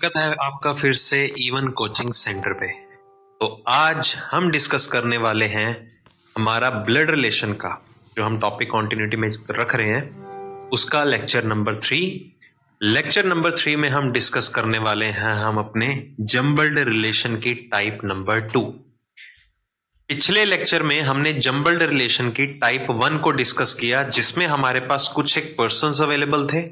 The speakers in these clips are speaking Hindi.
स्वागत है आपका फिर से इवन कोचिंग सेंटर पे। तो आज हम डिस्कस करने वाले हैं हमारा ब्लड रिलेशन का, जो हम टॉपिक कंटिन्यूटी में रख रहे हैं, उसका लेक्चर नंबर 3 में हम डिस्कस करने वाले हैं हम अपने जम्बल्ड रिलेशन की टाइप नंबर 2। पिछले लेक्चर में हमने जम्बल्ड रिलेशन की टाइप 1 को डिस्कस किया, जिसमें हमारे पास कुछ एक पर्सन्स अवेलेबल थे।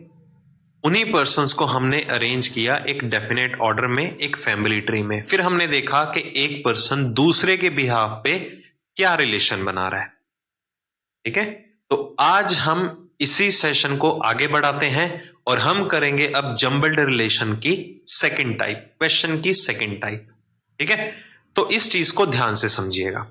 उन्हीं पर्सन्स को हमने अरेंज किया एक डेफिनेट ऑर्डर में, एक फैमिली ट्री में। फिर हमने देखा कि एक पर्सन दूसरे के बिहाफ पे क्या रिलेशन बना रहा है। ठीक है, तो आज हम इसी सेशन को आगे बढ़ाते हैं और हम करेंगे अब जम्बल्ड रिलेशन की सेकंड टाइप, क्वेश्चन की सेकंड टाइप। ठीक है, तो इस चीज को ध्यान से समझिएगा।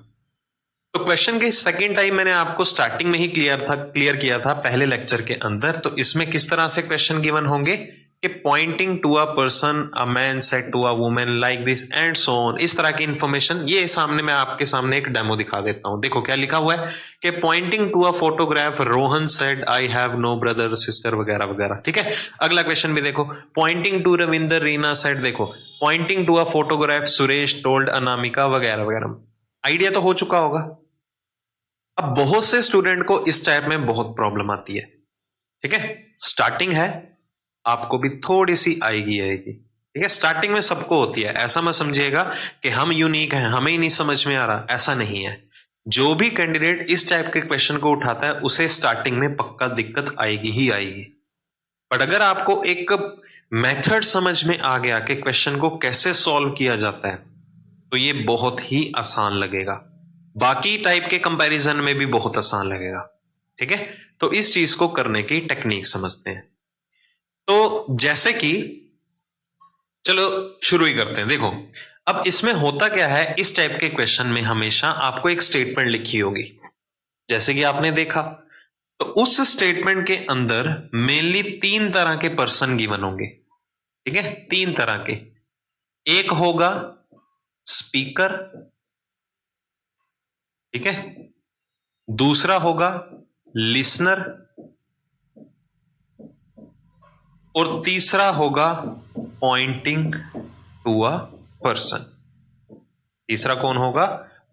तो क्वेश्चन की सेकंड टाइप मैंने आपको स्टार्टिंग में ही क्लियर किया था पहले लेक्चर के अंदर। तो इसमें किस तरह से क्वेश्चन गिवन होंगे कि pointing to a person, a man said to a woman like this and so on, इस तरह की इंफॉर्मेशन। ये सामने मैं आपके सामने एक डेमो दिखा देता हूं। देखो क्या लिखा हुआ है कि pointing to a photograph Rohan said I have no brother sister वगैरह वगैरह। ठीक है, अगला क्वेश्चन भी देखो, pointing to Ravinder Reena said, देखो pointing to a photograph Suresh told Anamika वगैरह वगैरह। आइडिया तो हो चुका होगा। अब बहुत से स्टूडेंट को इस टाइप में बहुत प्रॉब्लम आती है। ठीक है, स्टार्टिंग है, आपको भी थोड़ी सी आएगी। ठीक है, स्टार्टिंग में सबको होती है। ऐसा मत समझिएगा कि हम यूनिक हैं, हमें ही नहीं समझ में आ रहा, ऐसा नहीं है। जो भी कैंडिडेट इस टाइप के क्वेश्चन को उठाता है उसे स्टार्टिंग में पक्का दिक्कत आएगी ही आएगी। बट अगर आपको एक मेथड समझ में आ गया कि क्वेश्चन को कैसे सॉल्व किया जाता है, तो ये बहुत ही आसान लगेगा। बाकी टाइप के कंपैरिजन में भी बहुत आसान लगेगा। ठीक है, तो इस चीज को करने की टेक्निक समझते हैं। तो जैसे कि चलो शुरू ही करते हैं। देखो, अब इसमें होता क्या है, इस टाइप के क्वेश्चन में हमेशा आपको एक स्टेटमेंट लिखी होगी, जैसे कि आपने देखा। तो उस स्टेटमेंट के अंदर मेनली 3 तरह के पर्सन गिवन होंगे। ठीक है, 3 तरह के। एक होगा स्पीकर, ठीक है, दूसरा होगा लिसनर, और तीसरा होगा पॉइंटिंग टू अ पर्सन। तीसरा कौन होगा?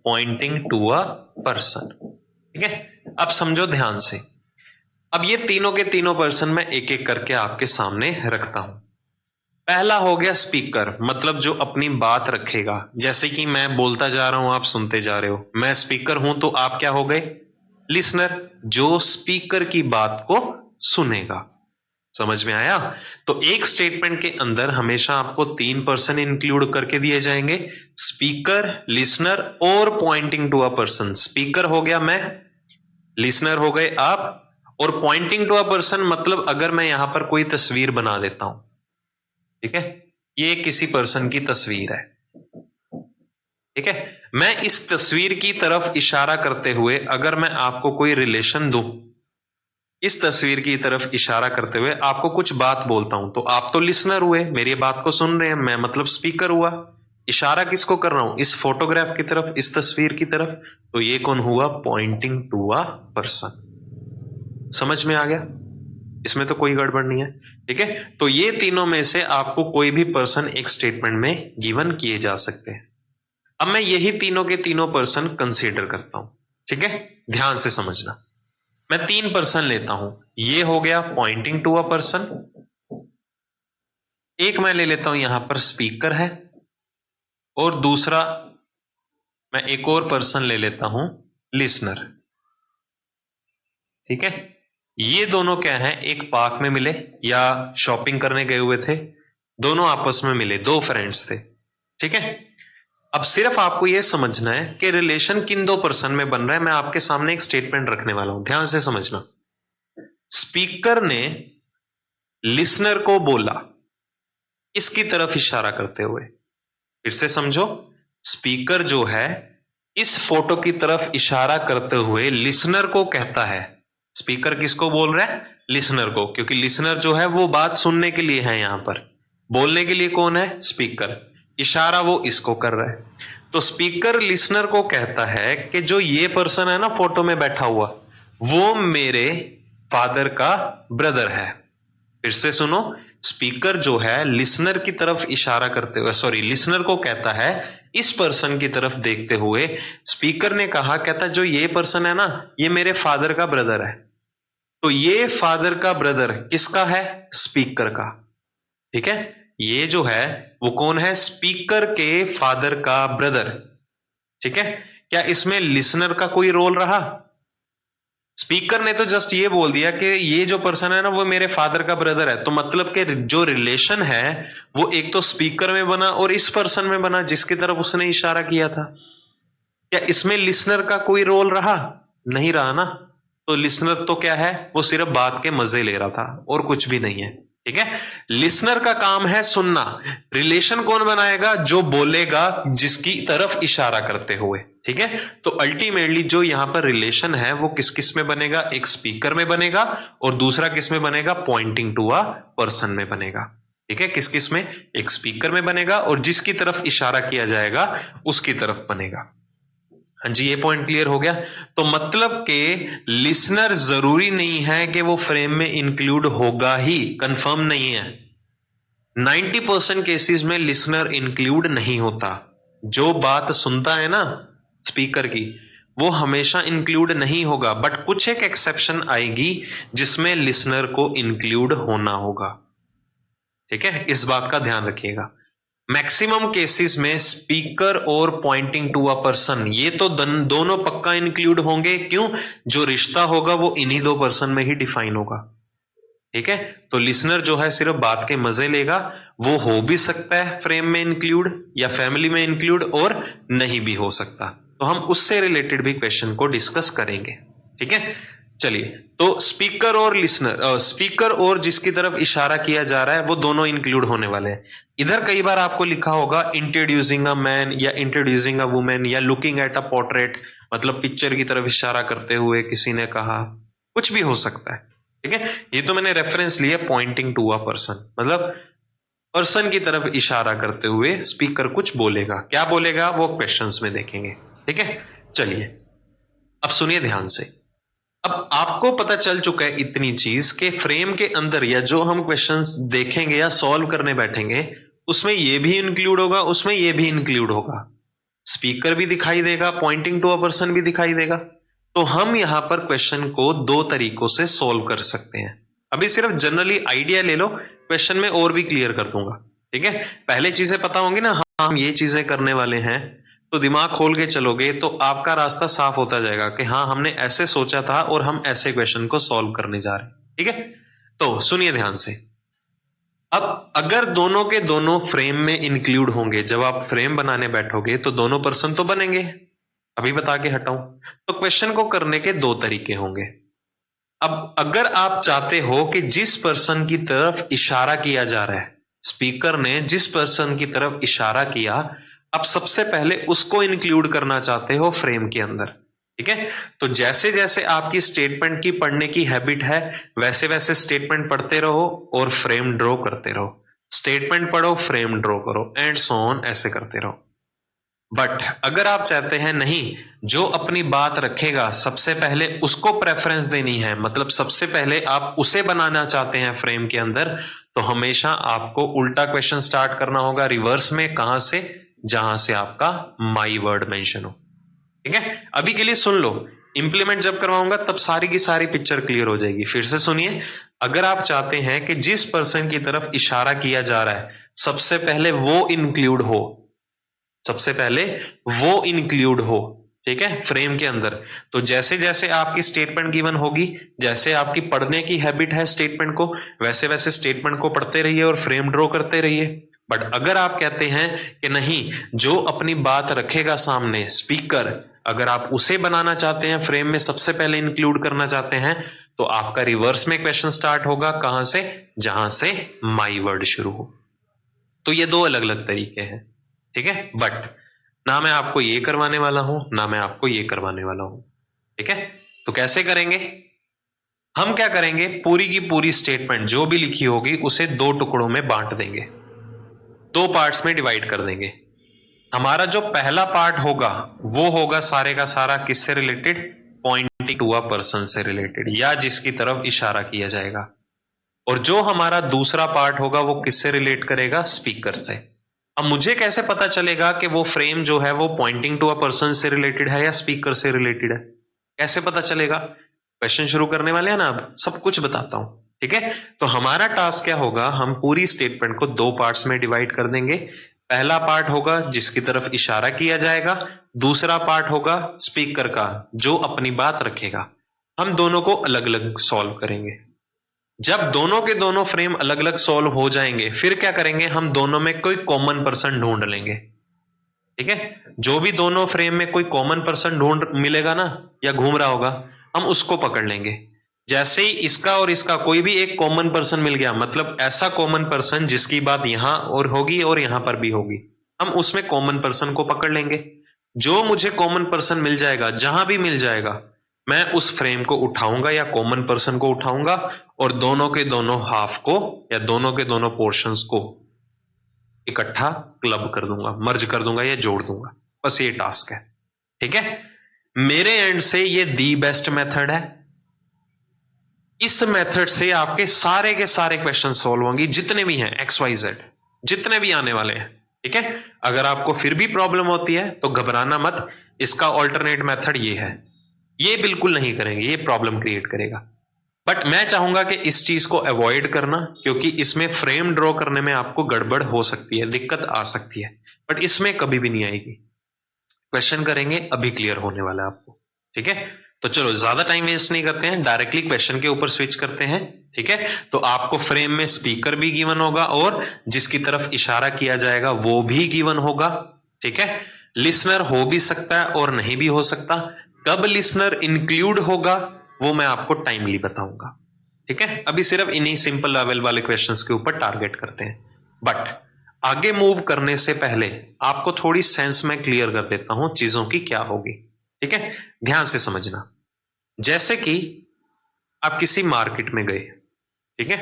Pointing to a person. ठीक है, अब समझो ध्यान से। अब ये तीनों के तीनों पर्सन मैं एक एक करके आपके सामने रखता हूं। पहला हो गया स्पीकर, मतलब जो अपनी बात रखेगा। जैसे कि मैं बोलता जा रहा हूं, आप सुनते जा रहे हो, मैं स्पीकर हूं, तो आप क्या हो गए? लिसनर, जो स्पीकर की बात को सुनेगा। समझ में आया? तो एक स्टेटमेंट के अंदर हमेशा आपको 3 पर्सन इंक्लूड करके दिए जाएंगे, स्पीकर, लिसनर और pointing to a person. Speaker हो गया मैं, लिसनर हो गए आप, और पॉइंटिंग टू अ पर्सन मतलब अगर मैं यहां पर कोई तस्वीर बना देता हूं, ठीक है, ये किसी पर्सन की तस्वीर है। ठीक है, मैं इस तस्वीर की तरफ इशारा करते हुए अगर मैं आपको कोई रिलेशन दूं, इस तस्वीर की तरफ इशारा करते हुए आपको कुछ बात बोलता हूं, तो आप तो लिसनर हुए, मेरी बात को सुन रहे हैं, मैं मतलब स्पीकर हुआ। इशारा किसको कर रहा हूं? इस फोटोग्राफ की तरफ, इस तस्वीर की तरफ। तो ये कौन हुआ? Pointing to a person. समझ में आ गया? इसमें तो कोई गड़बड़ नहीं है। ठीक है, तो ये तीनों में से आपको कोई भी पर्सन एक स्टेटमेंट में गिवन किए जा सकते हैं। अब मैं यही तीनों के तीनों पर्सन कंसीडर करता हूं। ठीक है, ध्यान से समझना। मैं 3 पर्सन लेता हूं। ये हो गया पॉइंटिंग टू अ पर्सन, एक मैं ले लेता हूं यहां पर स्पीकर है, और दूसरा मैं एक और पर्सन ले लेता हूं लिसनर। ठीक है, ये दोनों क्या है, एक पार्क में मिले या शॉपिंग करने गए हुए थे, दोनों आपस में मिले, 2 फ्रेंड्स थे। ठीक है, अब सिर्फ आपको यह समझना है कि रिलेशन किन 2 पर्सन में बन रहा है। मैं आपके सामने एक स्टेटमेंट रखने वाला हूं, ध्यान से समझना। स्पीकर ने लिसनर को बोला, इसकी तरफ इशारा करते हुए। फिर से समझो, स्पीकर जो है इस फोटो की तरफ इशारा करते हुए लिसनर को कहता है। स्पीकर किसको बोल रहा है? लिसनर को, क्योंकि लिसनर जो है वो बात सुनने के लिए है, यहां पर बोलने के लिए कौन है? स्पीकर। इशारा वो इसको कर रहा है। तो स्पीकर लिसनर को कहता है कि जो ये पर्सन है ना फोटो में बैठा हुआ, वो मेरे फादर का ब्रदर है। फिर से सुनो, स्पीकर जो है लिसनर की तरफ इशारा करते हुए, सॉरी, लिसनर को कहता है इस पर्सन की तरफ देखते हुए, स्पीकर ने कहा, कहता जो ये पर्सन है ना, ये मेरे फादर का ब्रदर है। तो ये फादर का ब्रदर किसका है? स्पीकर का। ठीक है, ये जो है वो कौन है? स्पीकर के फादर का ब्रदर। ठीक है, क्या इसमें लिसनर का कोई रोल रहा? स्पीकर ने तो जस्ट ये बोल दिया कि ये जो पर्सन है ना वो मेरे फादर का ब्रदर है, तो मतलब कि जो रिलेशन है वो एक तो स्पीकर में बना और इस पर्सन में बना जिसकी तरफ उसने इशारा किया था। क्या इसमें लिसनर का कोई रोल रहा? नहीं रहा ना। तो लिसनर तो क्या है, वो सिर्फ बात के मजे ले रहा था और कुछ भी नहीं है। ठीक है, लिसनर का काम है सुनना। रिलेशन कौन बनाएगा? जो बोलेगा जिसकी तरफ इशारा करते हुए। ठीक है, तो अल्टीमेटली जो यहां पर रिलेशन है वो किस किस में बनेगा? एक स्पीकर में बनेगा और दूसरा किस में बनेगा? पॉइंटिंग टू अ पर्सन में बनेगा। ठीक है, किस किस में? एक स्पीकर में बनेगा और जिसकी तरफ इशारा किया जाएगा उसकी तरफ बनेगा। हाँ जी, ये पॉइंट क्लियर हो गया। तो मतलब कि लिसनर जरूरी नहीं है कि वो फ्रेम में इंक्लूड होगा ही, कंफर्म नहीं है। 90% केसेस में लिसनर इंक्लूड नहीं होता। जो बात सुनता है ना स्पीकर की, वो हमेशा इंक्लूड नहीं होगा, बट कुछ एक एक्सेप्शन आएगी जिसमें लिसनर को इंक्लूड होना होगा। ठीक है, इस बात का ध्यान रखिएगा। मैक्सिमम केसेस में स्पीकर और पॉइंटिंग टू अ पर्सन ये तो दोनों पक्का इंक्लूड होंगे। क्यों? जो रिश्ता होगा वो इन्हीं दो पर्सन में ही डिफाइन होगा। ठीक है, तो लिसनर जो है सिर्फ बात के मजे लेगा। वो हो भी सकता है फ्रेम में इंक्लूड या फैमिली में इंक्लूड, और नहीं भी हो सकता। तो हम उससे रिलेटेड भी क्वेश्चन को डिस्कस करेंगे। ठीक है, चलिए। तो स्पीकर और लिसनर, स्पीकर और जिसकी तरफ इशारा किया जा रहा है वो दोनों इंक्लूड होने वाले हैं। इधर कई बार आपको लिखा होगा इंट्रोड्यूसिंग अ मैन या इंट्रोड्यूसिंग अ वुमेन या लुकिंग एट अ पोर्ट्रेट, मतलब पिक्चर की तरफ इशारा करते हुए किसी ने कहा, कुछ भी हो सकता है। ठीक है, ये तो मैंने रेफरेंस लिया पॉइंटिंग टू अ पर्सन, मतलब पर्सन की तरफ इशारा करते हुए स्पीकर कुछ बोलेगा। क्या बोलेगा वो क्वेश्चंस में देखेंगे। ठीक है, चलिए अब सुनिए ध्यान से। अब आपको पता चल चुका है इतनी चीज के फ्रेम के अंदर या जो हम क्वेश्चंस देखेंगे या सॉल्व करने बैठेंगे उसमें ये भी इंक्लूड होगा, उसमें ये भी इंक्लूड होगा। स्पीकर भी दिखाई देगा, पॉइंटिंग टू अ पर्सन भी दिखाई देगा। तो हम यहां पर क्वेश्चन को दो तरीकों से सॉल्व कर सकते हैं। अभी सिर्फ जनरली आइडिया ले लो, क्वेश्चन में और भी क्लियर कर दूंगा। ठीक है, पहले चीजें पता होंगी ना, हाँ हम ये चीजें करने वाले हैं, तो दिमाग खोल के चलोगे तो आपका रास्ता साफ होता जाएगा कि हाँ हमने ऐसे सोचा था और हम ऐसे क्वेश्चन को सॉल्व करने जा रहे हैं। ठीक है, तो सुनिए ध्यान से। अब अगर दोनों के दोनों फ्रेम में इंक्लूड होंगे, जब आप फ्रेम बनाने बैठोगे तो दोनों पर्सन तो बनेंगे, अभी बता के हटाऊं। तो क्वेश्चन को करने के दो तरीके होंगे। अब अगर आप चाहते हो कि जिस पर्सन की तरफ इशारा किया जा रहा है, स्पीकर ने जिस पर्सन की तरफ इशारा किया, अब सबसे पहले उसको इंक्लूड करना चाहते हो फ्रेम के अंदर। ठीक है, तो जैसे जैसे आपकी स्टेटमेंट की पढ़ने की हैबिट है वैसे वैसे स्टेटमेंट पढ़ते रहो और फ्रेम ड्रॉ करते रहो। स्टेटमेंट पढ़ो, फ्रेम ड्रॉ करो, एंड सो ऑन, ऐसे करते रहो। बट अगर आप चाहते हैं नहीं, जो अपनी बात रखेगा सबसे पहले उसको प्रेफरेंस देनी है, मतलब सबसे पहले आप उसे बनाना चाहते हैं फ्रेम के अंदर, तो हमेशा आपको उल्टा क्वेश्चन स्टार्ट करना होगा, रिवर्स में। कहां से? जहां से आपका माई वर्ड मेंशन हो। ठीक है, अभी के लिए सुन लो, इंप्लीमेंट जब करवाऊंगा तब सारी की सारी पिक्चर क्लियर हो जाएगी। फिर से सुनिए। अगर आप चाहते हैं कि जिस पर्सन की तरफ इशारा किया जा रहा है सबसे पहले वो इंक्लूड हो, सबसे पहले वो इंक्लूड हो, ठीक है, फ्रेम के अंदर, तो जैसे जैसे आपकी स्टेटमेंट गिवन होगी, जैसे आपकी पढ़ने की हैबिट है स्टेटमेंट को, वैसे वैसे स्टेटमेंट को पढ़ते रहिए और फ्रेम ड्रॉ करते रहिए। बट अगर आप कहते हैं कि नहीं, जो अपनी बात रखेगा सामने स्पीकर, अगर आप उसे बनाना चाहते हैं फ्रेम में, सबसे पहले इंक्लूड करना चाहते हैं, तो आपका रिवर्स में क्वेश्चन स्टार्ट होगा। कहां से? जहां से माई वर्ड शुरू हो। तो ये दो अलग अलग तरीके हैं। ठीक है, बट ना मैं आपको ये करवाने वाला हूं ना मैं आपको ये करवाने वाला हूं। ठीक है, तो कैसे करेंगे? हम क्या करेंगे, पूरी की पूरी स्टेटमेंट जो भी लिखी होगी उसे दो टुकड़ों में बांट देंगे, दो पार्ट्स में डिवाइड कर देंगे। हमारा जो पहला पार्ट होगा वो होगा सारे का सारा किससे related? Pointing to a person से रिलेटेड, या जिसकी तरफ इशारा किया जाएगा। और जो हमारा दूसरा पार्ट होगा वो किससे रिलेट करेगा? स्पीकर से। अब मुझे कैसे पता चलेगा कि वो फ्रेम जो है वो पॉइंटिंग टू अ पर्सन से रिलेटेड है या स्पीकर से रिलेटेड है? कैसे पता चलेगा? क्वेश्चन शुरू करने वाले हैं ना, अब सब कुछ बताता हूं। ठीक है, तो हमारा टास्क क्या होगा, हम पूरी स्टेटमेंट को दो पार्ट्स में डिवाइड कर देंगे। पहला पार्ट होगा जिसकी तरफ इशारा किया जाएगा, दूसरा पार्ट होगा स्पीकर का जो अपनी बात रखेगा। हम दोनों को अलग अलग सॉल्व करेंगे। जब दोनों के दोनों फ्रेम अलग अलग सॉल्व हो जाएंगे, फिर क्या करेंगे, हम दोनों में कोई कॉमन पर्सन ढूंढ लेंगे। ठीक है, जो भी दोनों फ्रेम में कोई कॉमन पर्सन ढूंढ मिलेगा ना, या घूम रहा होगा, हम उसको पकड़ लेंगे। जैसे ही इसका और इसका कोई भी एक कॉमन पर्सन मिल गया, मतलब ऐसा कॉमन पर्सन जिसकी बात यहां और होगी और यहां पर भी होगी, हम उसमें कॉमन पर्सन को पकड़ लेंगे। जो मुझे कॉमन पर्सन मिल जाएगा, जहां भी मिल जाएगा, मैं उस फ्रेम को उठाऊंगा या कॉमन पर्सन को उठाऊंगा और दोनों के दोनों हाफ को या दोनों के दोनों पोर्शंस को इकट्ठा क्लब कर दूंगा, मर्ज कर दूंगा या जोड़ दूंगा। बस ये टास्क है। ठीक है, मेरे एंड से ये दी बेस्ट मेथड है। इस मेथड से आपके सारे के सारे क्वेश्चन सॉल्व होंगे, जितने भी हैं एक्स वाई जेड, जितने भी आने वाले हैं। ठीक है, अगर आपको फिर भी प्रॉब्लम होती है तो घबराना मत, इसका ऑल्टरनेट मेथड ये है। ये बिल्कुल नहीं करेंगे, ये प्रॉब्लम क्रिएट करेगा। बट मैं चाहूंगा कि इस चीज को अवॉइड करना, क्योंकि इसमें फ्रेम ड्रॉ करने में आपको गड़बड़ हो सकती है, दिक्कत आ सकती है, बट इसमें कभी भी नहीं आएगी। क्वेश्चन करेंगे, अभी क्लियर होने वाला है आपको। ठीक है, तो चलो ज्यादा टाइम वेस्ट नहीं करते हैं, डायरेक्टली क्वेश्चन के ऊपर स्विच करते हैं। ठीक है, तो आपको फ्रेम में स्पीकर भी गिवन होगा और जिसकी तरफ इशारा किया जाएगा वो भी गिवन होगा। ठीक है, लिसनर हो भी सकता है और नहीं भी हो सकता। कब लिसनर इंक्लूड होगा वो मैं आपको टाइमली बताऊंगा। ठीक है, अभी सिर्फ इन्हीं सिंपल लेवल वाले क्वेश्चंस के ऊपर टारगेट करते हैं। बट आगे मूव करने से पहले आपको थोड़ी सेंस में क्लियर कर देता हूं चीजों की क्या होगी। ठीक है, ध्यान से समझना। जैसे कि आप किसी मार्केट में गए, ठीक है,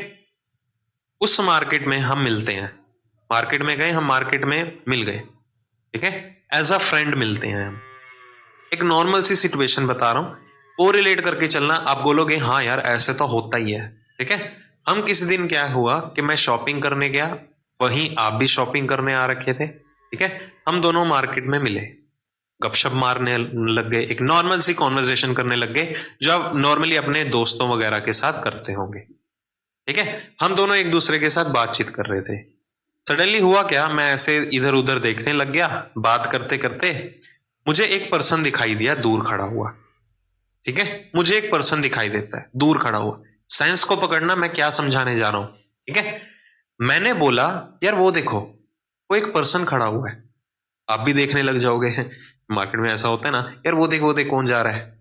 उस मार्केट में हम मिलते हैं, मार्केट में गए हम, मार्केट में मिल गए। ठीक है, एज अ फ्रेंड मिलते हैं हम। एक नॉर्मल सी सिचुएशन बता रहा हूं, वो रिलेट करके चलना, आप बोलोगे हाँ यार ऐसे तो होता ही है। ठीक है, हम किसी दिन क्या हुआ कि मैं शॉपिंग करने गया, वहीं आप भी शॉपिंग करने आ रखे थे। ठीक है, हम दोनों मार्केट में मिले, गपशप मारने लग गए, एक नॉर्मल सी कॉन्वर्जेशन करने लग गए जो आप नॉर्मली अपने दोस्तों वगैरह के साथ करते होंगे। ठीक है, हम दोनों एक दूसरे के साथ बातचीत कर रहे थे। सडनली हुआ क्या, मैं ऐसे इधर उधर देखने लग गया, बात करते करते मुझे एक पर्सन दिखाई दिया दूर खड़ा हुआ। ठीक है, मुझे एक पर्सन दिखाई देता है दूर खड़ा हुआ। साइंस को पकड़ना, मैं क्या समझाने जा रहा हूं। ठीक है, मैंने बोला यार वो देखो, वो एक पर्सन खड़ा हुआ है। आप भी देखने लग जाओगे, मार्केट में ऐसा होता है ना, यार वो देख कौन जा रहा है।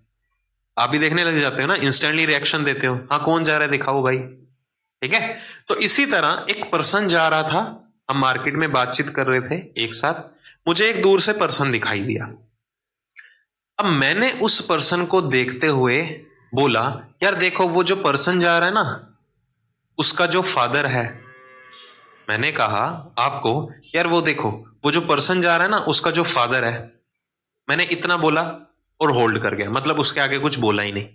आप भी देखने लग जाते हो ना, इंस्टेंटली रिएक्शन देते हो, हाँ कौन जा रहा है दिखाओ भाई। ठीक है, तो इसी तरह एक पर्सन जा रहा था, हम मार्केट में बातचीत कर रहे थे एक साथ, मुझे एक दूर से पर्सन दिखाई दिया। अब मैंने उस पर्सन को देखते हुए बोला यार देखो वो जो पर्सन जा रहा है ना, उसका जो फादर है। मैंने कहा आपको, यार वो देखो वो जो पर्सन जा रहा है ना, उसका जो फादर है। मैंने इतना बोला और होल्ड कर गया, मतलब उसके आगे कुछ बोला ही नहीं।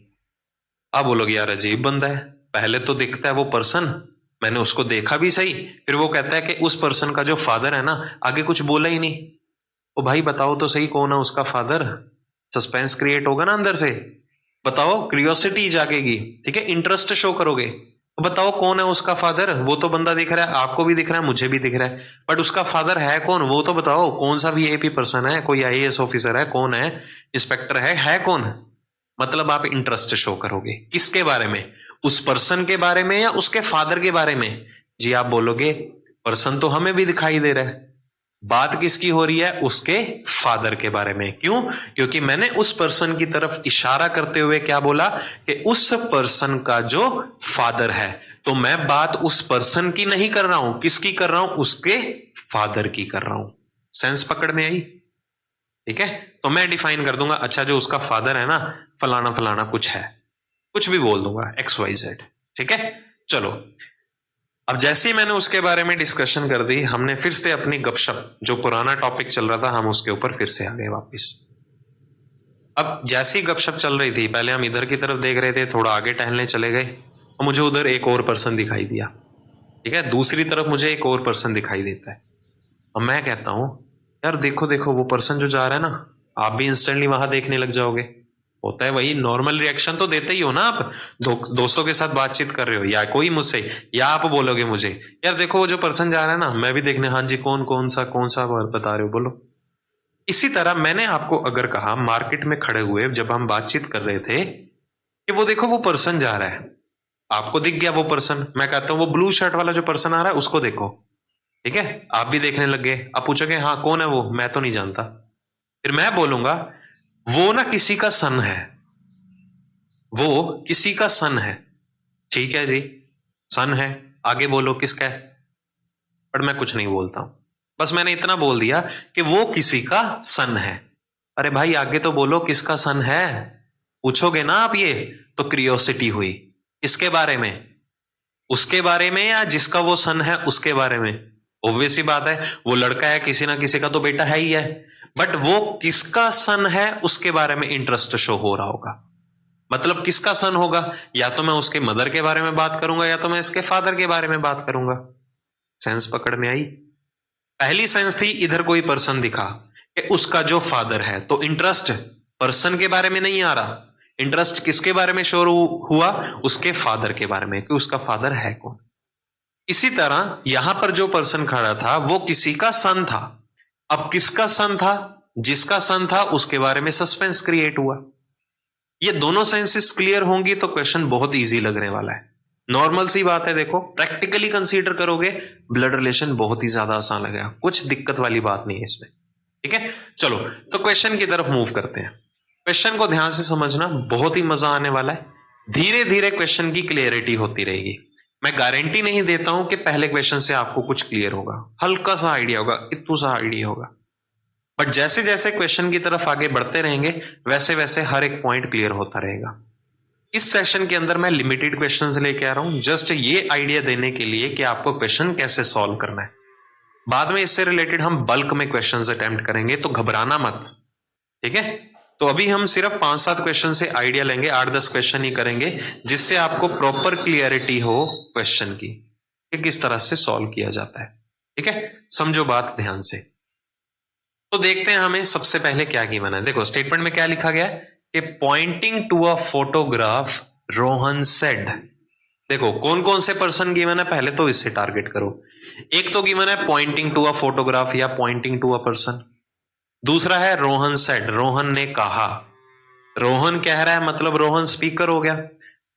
आप बोलोगे यार अजीब बंदा है, पहले तो दिखता है वो पर्सन, मैंने उसको देखा भी सही, फिर वो कहता है कि उस पर्सन का जो फादर है ना, आगे कुछ बोला ही नहीं। ओ भाई बताओ तो सही कौन है उसका फादर। सस्पेंस क्रिएट होगा ना अंदर से, बताओ, क्यूरियोसिटी जागेगी। ठीक है, इंटरेस्ट शो करोगे, तो बताओ कौन है उसका फादर। वो तो बंदा दिख रहा है, आपको भी दिख रहा है, मुझे भी दिख रहा है, बट उसका फादर है कौन, वो तो बताओ। कौन सा वीआईपी पर्सन है, कोई आईएएस ऑफिसर है, कौन है, इंस्पेक्टर है कौन। मतलब आप इंटरेस्ट शो करोगे किसके बारे में, उस पर्सन के बारे में या उसके फादर के बारे में। जी आप बोलोगे पर्सन तो हमें भी दिखाई दे रहा है, बात किसकी हो रही है, उसके फादर के बारे में। क्यों, क्योंकि मैंने उस पर्सन की तरफ इशारा करते हुए क्या बोला कि उस पर्सन का जो फादर है। तो मैं बात उस पर्सन की नहीं कर रहा हूं, किसकी कर रहा हूं, उसके फादर की कर रहा हूं। सेंस पकड़ में आई। ठीक है, तो मैं डिफाइन कर दूंगा, अच्छा जो उसका फादर है ना, फलाना फलाना कुछ है, कुछ भी बोल दूंगा, एक्स वाई जेड। ठीक है, चलो अब जैसे ही मैंने उसके बारे में डिस्कशन कर दी, हमने फिर से अपनी गपशप, जो पुराना टॉपिक चल रहा था, हम उसके ऊपर फिर से आ गए वापिस। अब जैसी गपशप चल रही थी, पहले हम इधर की तरफ देख रहे थे, थोड़ा आगे टहलने चले गए, और मुझे उधर एक और पर्सन दिखाई दिया, ठीक है, दूसरी तरफ मुझे एक और पर्सन दिखाई देता है। अब मैं कहता हूं यार देखो देखो वो पर्सन जो जा रहा है ना, आप भी इंस्टेंटली वहां देखने लग जाओगे। होता है वही, नॉर्मल रिएक्शन तो देते ही हो ना आप। दोस्तों के साथ बातचीत कर रहे हो या कोई मुझसे, या आप बोलोगे मुझे यार देखो वो जो पर्सन जा रहा है ना, मैं भी देखने, हाँ जी कौन सा बता रहे हो बोलो। इसी तरह मैंने आपको अगर कहा मार्केट में खड़े हुए जब हम बातचीत कर रहे थे कि वो देखो वो पर्सन जा रहा है, आपको दिख गया वो पर्सन, मैं कहता हूं वो ब्लू शर्ट वाला जो पर्सन आ रहा है उसको देखो, ठीक है, आप भी देखने लग गए। आप पूछोगे हाँ कौन है वो, मैं तो नहीं जानता। फिर मैं बोलूंगा वो ना किसी का सन है, वो किसी का सन है। ठीक है जी, सन है, आगे बोलो किसका है। पर मैं कुछ नहीं बोलता हूं, बस मैंने इतना बोल दिया कि वो किसी का सन है। अरे भाई आगे तो बोलो किसका सन है, पूछोगे ना आप ये, तो क्रियोसिटी हुई। इसके बारे में, उसके बारे में, या जिसका वो सन है उसके बारे में। ऑब्वियस सी बात है, वो लड़का है, किसी ना किसी का तो बेटा है ही है, बट वो किसका सन है उसके बारे में इंटरेस्ट शो हो रहा होगा। मतलब किसका सन होगा, या तो मैं उसके मदर के बारे में बात करूंगा या तो मैं इसके फादर के बारे में बात करूंगा। सेंस पकड़ में आई। पहली सेंस थी इधर कोई पर्सन दिखा कि उसका जो फादर है, तो इंटरेस्ट पर्सन के बारे में नहीं आ रहा, इंटरेस्ट किसके बारे में शोर हुआ, उसके फादर के बारे में कि उसका फादर है कौन। इसी तरह यहां पर जो पर्सन खड़ा था वो किसी का सन था। अब किसका सन था, जिसका सन था उसके बारे में सस्पेंस क्रिएट हुआ। ये दोनों सेंसेस क्लियर होंगी तो क्वेश्चन बहुत इजी लगने वाला है। नॉर्मल सी बात है, देखो प्रैक्टिकली कंसीडर करोगे ब्लड रिलेशन बहुत ही ज्यादा आसान लगेगा, कुछ दिक्कत वाली बात नहीं है इसमें। ठीक है, चलो तो क्वेश्चन की तरफ मूव करते हैं। क्वेश्चन को ध्यान से समझना, बहुत ही मजा आने वाला है। धीरे धीरे क्वेश्चन की क्लियरिटी होती रहेगी। मैं गारंटी नहीं देता हूं कि पहले क्वेश्चन से आपको कुछ क्लियर होगा, हल्का सा आइडिया होगा, इतना सा आइडिया होगा, बट जैसे जैसे क्वेश्चन की तरफ आगे बढ़ते रहेंगे वैसे वैसे हर एक पॉइंट क्लियर होता रहेगा। इस सेशन के अंदर मैं लिमिटेड क्वेश्चंस लेके आ रहा हूं, जस्ट ये आइडिया देने के लिए कि आपको क्वेश्चन कैसे सॉल्व करना है। बाद में इससे रिलेटेड हम बल्क में क्वेश्चंस अटेम्प्ट करेंगे, तो घबराना मत, ठीक है। तो अभी हम सिर्फ 5-7 क्वेश्चन से आइडिया लेंगे, 8-10 क्वेश्चन ही करेंगे, जिससे आपको प्रॉपर क्लियरिटी हो क्वेश्चन की कि किस तरह से सॉल्व किया जाता है। ठीक है, समझो बात ध्यान से। तो देखते हैं हमें सबसे पहले क्या गिवन है। देखो स्टेटमेंट में क्या लिखा गया है कि pointing to a photograph Rohan said. देखो कौन कौन से पर्सन गिवन है, पहले तो इससे टारगेट करो। एक तो गिवन है पॉइंटिंग टू अ फोटोग्राफ या पॉइंटिंग टू अ पर्सन। दूसरा है रोहन सेड, रोहन ने कहा। रोहन कह रहा है मतलब रोहन स्पीकर हो गया।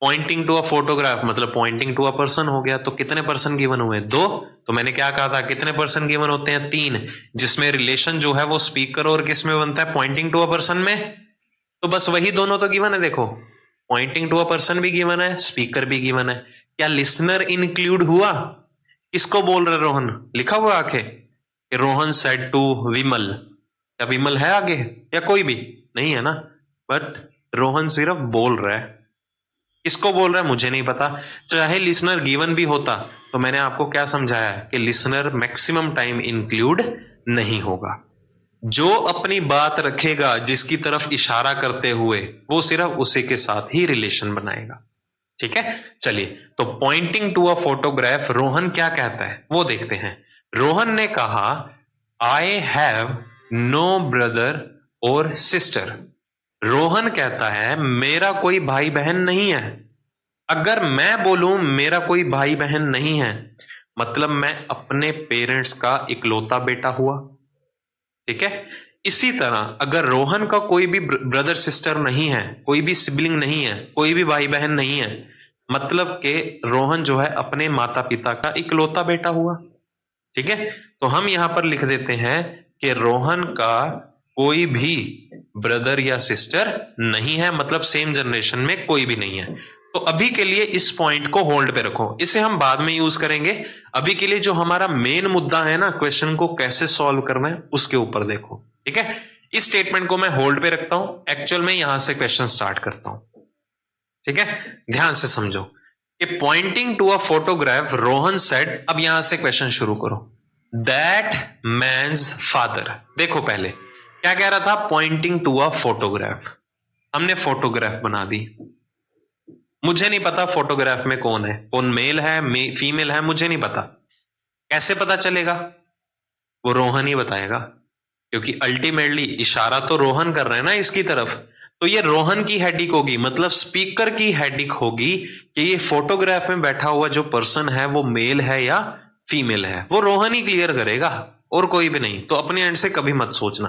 पॉइंटिंग टू अ फोटोग्राफ मतलब पॉइंटिंग टू अ पर्सन हो गया। तो कितने पर्सन गिवन हुए, दो। तो मैंने क्या कहा था, कितने पर्सन गिवन होते हैं, तीन, जिसमें रिलेशन जो है वो स्पीकर और किस में बनता है, पॉइंटिंग टू अ पर्सन में। तो बस वही दोनों तो गिवन है। देखो पॉइंटिंग टू अ पर्सन भी गिवन है, स्पीकर भी गिवन है। क्या लिसनर इंक्लूड हुआ, किसको बोल रहे रोहन, लिखा हुआ आके कि रोहन सेड टू विमल, या विमल है आगे या कोई भी नहीं है ना, बट रोहन सिर्फ बोल रहा है। किसको बोल रहा है मुझे नहीं पता। चाहे लिसनर गिवन भी होता तो मैंने आपको क्या समझाया कि लिसनर मैक्सिमम टाइम इंक्लूड नहीं होगा। जो अपनी बात रखेगा जिसकी तरफ इशारा करते हुए, वो सिर्फ उसी के साथ ही रिलेशन बनाएगा। ठीक है, चलिए तो pointing to a photograph Rohan क्या कहता है वो देखते हैं। रोहन ने कहा आई हैव नो ब्रदर और सिस्टर। रोहन कहता है मेरा कोई भाई बहन नहीं है। अगर मैं बोलूं मेरा कोई भाई बहन नहीं है, मतलब मैं अपने पेरेंट्स का इकलौता बेटा हुआ। ठीक है, इसी तरह अगर रोहन का कोई भी ब्रदर सिस्टर नहीं है, कोई भी सिबलिंग नहीं है, कोई भी भाई बहन नहीं है, मतलब कि रोहन जो है अपने माता पिता का इकलौता बेटा हुआ। ठीक है, तो हम यहां पर लिख देते हैं कि रोहन का कोई भी ब्रदर या सिस्टर नहीं है, मतलब सेम जनरेशन में कोई भी नहीं है। तो अभी के लिए इस पॉइंट को होल्ड पे रखो, इसे हम बाद में यूज करेंगे। अभी के लिए जो हमारा मेन मुद्दा है ना, क्वेश्चन को कैसे सॉल्व करना है उसके ऊपर देखो। ठीक है, इस स्टेटमेंट को मैं होल्ड पे रखता हूं, एक्चुअल में यहां से क्वेश्चन स्टार्ट करता हूं। ठीक है, ध्यान से समझो कि pointing to a photograph Rohan said. अब यहां से क्वेश्चन शुरू करो। दैट मैन्स फादर, देखो पहले क्या कह रहा था, पॉइंटिंग टू अ फोटोग्राफ, हमने फोटोग्राफ बना दी। मुझे नहीं पता फोटोग्राफ में कौन है, कौन मेल है फीमेल है, मुझे नहीं पता। कैसे पता चलेगा? वो रोहन ही बताएगा, क्योंकि अल्टीमेटली इशारा तो रोहन कर रहे हैं ना इसकी तरफ। तो ये रोहन की हेडिक होगी, मतलब स्पीकर की हेडिक होगी कि ये फोटोग्राफ में बैठा हुआ जो पर्सन है वो मेल है या फीमेल है। वो रोहन ही क्लियर करेगा और कोई भी नहीं, तो अपने एंड से कभी मत सोचना।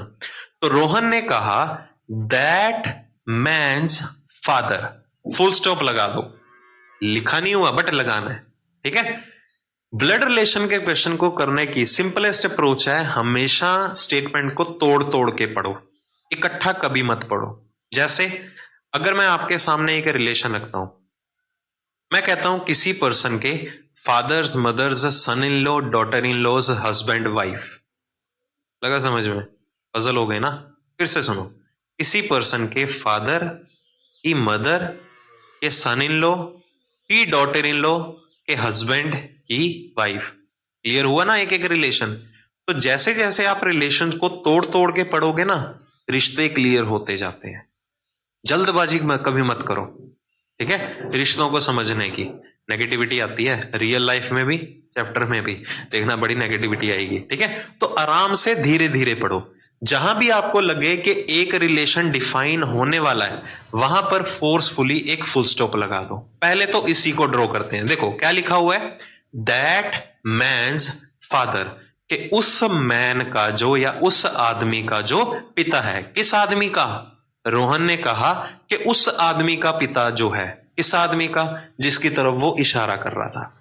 तो रोहन ने कहा that man's father, full stop लगा दो, लिखा नहीं हुआ बट लगाना है, ठीक है। ब्लड रिलेशन के क्वेश्चन को करने की सिंपलेस्ट अप्रोच है हमेशा स्टेटमेंट को तोड़ तोड़ के पढ़ो, इकट्ठा कभी मत पढ़ो। जैसे अगर मैं आपके सामने एक रिलेशन रखता हूं, मैं कहता हूं किसी पर्सन के father's mother's son in law daughter in law's husband wife, लगा समझ में? पजल हो गए ना? फिर से सुनो, किसी पर्सन के फादर की मदर के सन इन लॉ की डॉटर इन लॉ के हस्बैंड की वाइफ। क्लियर हुआ ना एक एक रिलेशन? तो जैसे जैसे आप रिलेशन को तोड़ तोड़ के पढ़ोगे ना, रिश्ते क्लियर होते जाते हैं। जल्दबाजी में कभी मत करो, ठीक है। रिश्तों को समझने की नेगेटिविटी आती है रियल लाइफ में भी, चैप्टर में भी देखना, बड़ी नेगेटिविटी आएगी, ठीक है। तो आराम से धीरे धीरे पढ़ो। जहां भी आपको लगे कि एक रिलेशन डिफाइन होने वाला है, वहां पर फोर्सफुली एक फुल स्टॉप लगा दो। पहले तो इसी को ड्रॉ करते हैं। देखो क्या लिखा हुआ है, दैट मैन्स फादर, कि उस मैन का जो या उस आदमी का जो पिता है। किस आदमी का? रोहन ने कहा कि उस आदमी का पिता जो है। किस आदमी का? जिसकी तरफ वो इशारा कर रहा था।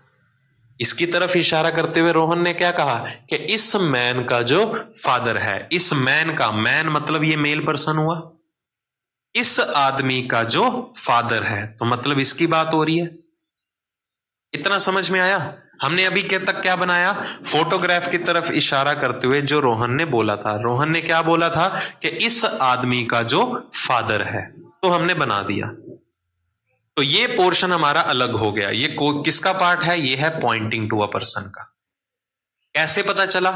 इसकी तरफ इशारा करते हुए रोहन ने क्या कहा कि इस मैन का जो फादर है, इस मैन का, मैन मतलब ये मेल पर्सन हुआ, इस आदमी का जो फादर है, तो मतलब इसकी बात हो रही है। इतना समझ में आया? हमने अभी के तक क्या बनाया? फोटोग्राफ की तरफ इशारा करते हुए जो रोहन ने बोला था, रोहन ने क्या बोला था कि इस आदमी का जो फादर है, तो हमने बना दिया। तो ये पोर्शन हमारा अलग हो गया। ये किसका पार्ट है? ये है पॉइंटिंग टू अ पर्सन का। कैसे पता चला?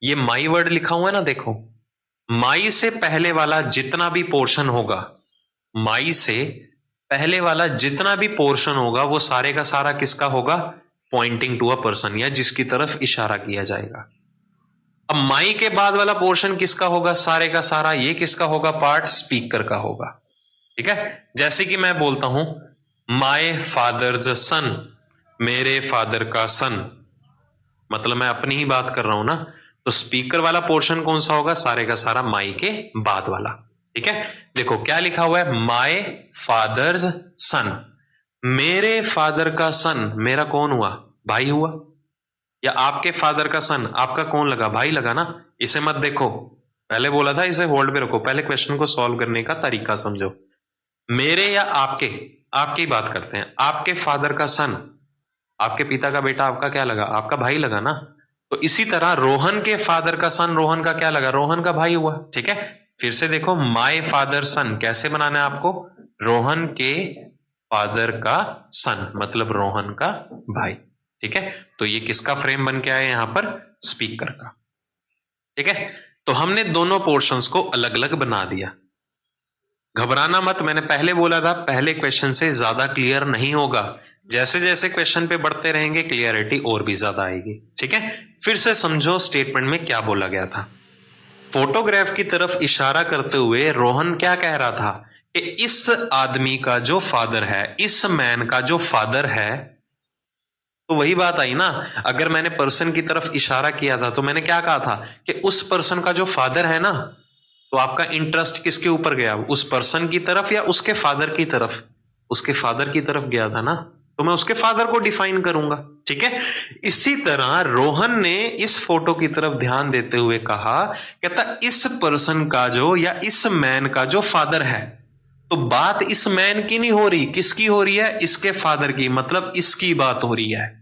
ये माई वर्ड लिखा हुआ है ना, देखो, माई से पहले वाला जितना भी पोर्शन होगा, माई से पहले वाला जितना भी पोर्शन होगा, वो सारे का सारा किसका होगा? पॉइंटिंग टू अ पर्सन, या जिसकी तरफ इशारा किया जाएगा। अब माई के बाद वाला पोर्शन किसका होगा? सारे का सारा ये किसका होगा? पार्ट स्पीकर का होगा, ठीक है। जैसे कि मैं बोलता हूं माय फादर्स सन, मेरे फादर का सन, मतलब मैं अपनी ही बात कर रहा हूं ना। तो स्पीकर वाला पोर्शन कौन सा होगा? सारे का सारा माई के बाद वाला, ठीक है। देखो क्या लिखा हुआ है, माय फादर्स सन, मेरे फादर का सन, मेरा कौन हुआ? भाई हुआ। या आपके फादर का सन, आपका कौन लगा? भाई लगा ना। इसे मत देखो, पहले बोला था इसे होल्ड पे रखो, पहले क्वेश्चन को सॉल्व करने का तरीका समझो। मेरे या आपके, आपकी बात करते हैं, आपके फादर का सन, आपके पिता का बेटा, आपका क्या लगा? आपका भाई लगा ना। तो इसी तरह रोहन के फादर का सन, रोहन का क्या लगा? रोहन का भाई हुआ, ठीक है। फिर से देखो, माय फादर सन कैसे बनाना है आपको? रोहन के फादर का सन मतलब रोहन का भाई, ठीक है। तो ये किसका फ्रेम बन के आया यहां पर? स्पीकर का, ठीक है। तो हमने दोनों पोर्शंस को अलग अलग बना दिया। घबराना मत, मैंने पहले बोला था पहले क्वेश्चन से ज्यादा क्लियर नहीं होगा। जैसे जैसे क्वेश्चन पे बढ़ते रहेंगे क्लियरिटी और भी ज्यादा आएगी, ठीक है। फिर से समझो स्टेटमेंट में क्या बोला गया था। फोटोग्राफ की तरफ इशारा करते हुए रोहन क्या कह रहा था कि इस आदमी का जो फादर है, इस मैन का जो फादर है। तो वही बात आई ना, अगर मैंने पर्सन की तरफ इशारा किया था तो मैंने क्या कहा था कि उस पर्सन का जो फादर है ना, तो आपका इंटरेस्ट किसके ऊपर गया? उस पर्सन की तरफ या उसके फादर की तरफ? उसके फादर की तरफ गया था ना, तो मैं उसके फादर को डिफाइन करूंगा, ठीक है। इसी तरह रोहन ने इस फोटो की तरफ ध्यान देते हुए कहा, कहता इस पर्सन का जो या इस मैन का जो फादर है। तो बात इस मैन की नहीं हो रही, किसकी हो रही है? इसके फादर की, मतलब इसकी बात हो रही है।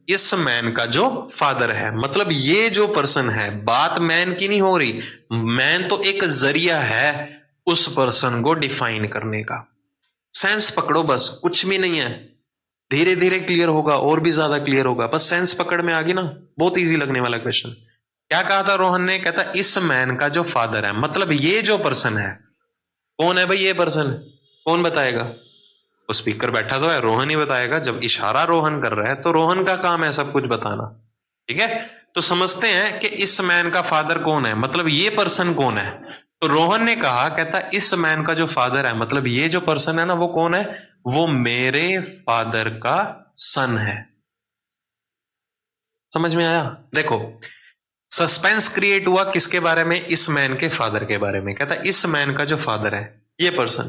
इस मैन का जो फादर है, मतलब ये जो पर्सन है, बात मैन की नहीं हो रही। मैन तो एक जरिया है उस पर्सन को डिफाइन करने का। सेंस पकड़ो बस, कुछ भी नहीं है। धीरे धीरे क्लियर होगा और भी ज्यादा क्लियर होगा, बस सेंस पकड़ में आ गई ना, बहुत इजी लगने वाला क्वेश्चन। क्या कहा था रोहन ने? कहता इस मैन का जो फादर है, मतलब ये जो पर्सन है। कौन है भाई ये पर्सन? कौन बताएगा? वो स्पीकर बैठा तो है, रोहन ही बताएगा। जब इशारा रोहन कर रहा है तो रोहन का काम है सब कुछ बताना। ठीक है, तो समझते हैं कि इस मैन का फादर कौन है, मतलब ये पर्सन कौन है। तो रोहन ने कहा, कहता इस मैन का जो फादर है, मतलब ये जो पर्सन है ना, वो कौन है, वो मेरे फादर का सन है। समझ में आया? देखो, सस्पेंस क्रिएट हुआ किसके बारे में, इस मैन के फादर के बारे में। कहता इस मैन का जो फादर है, ये पर्सन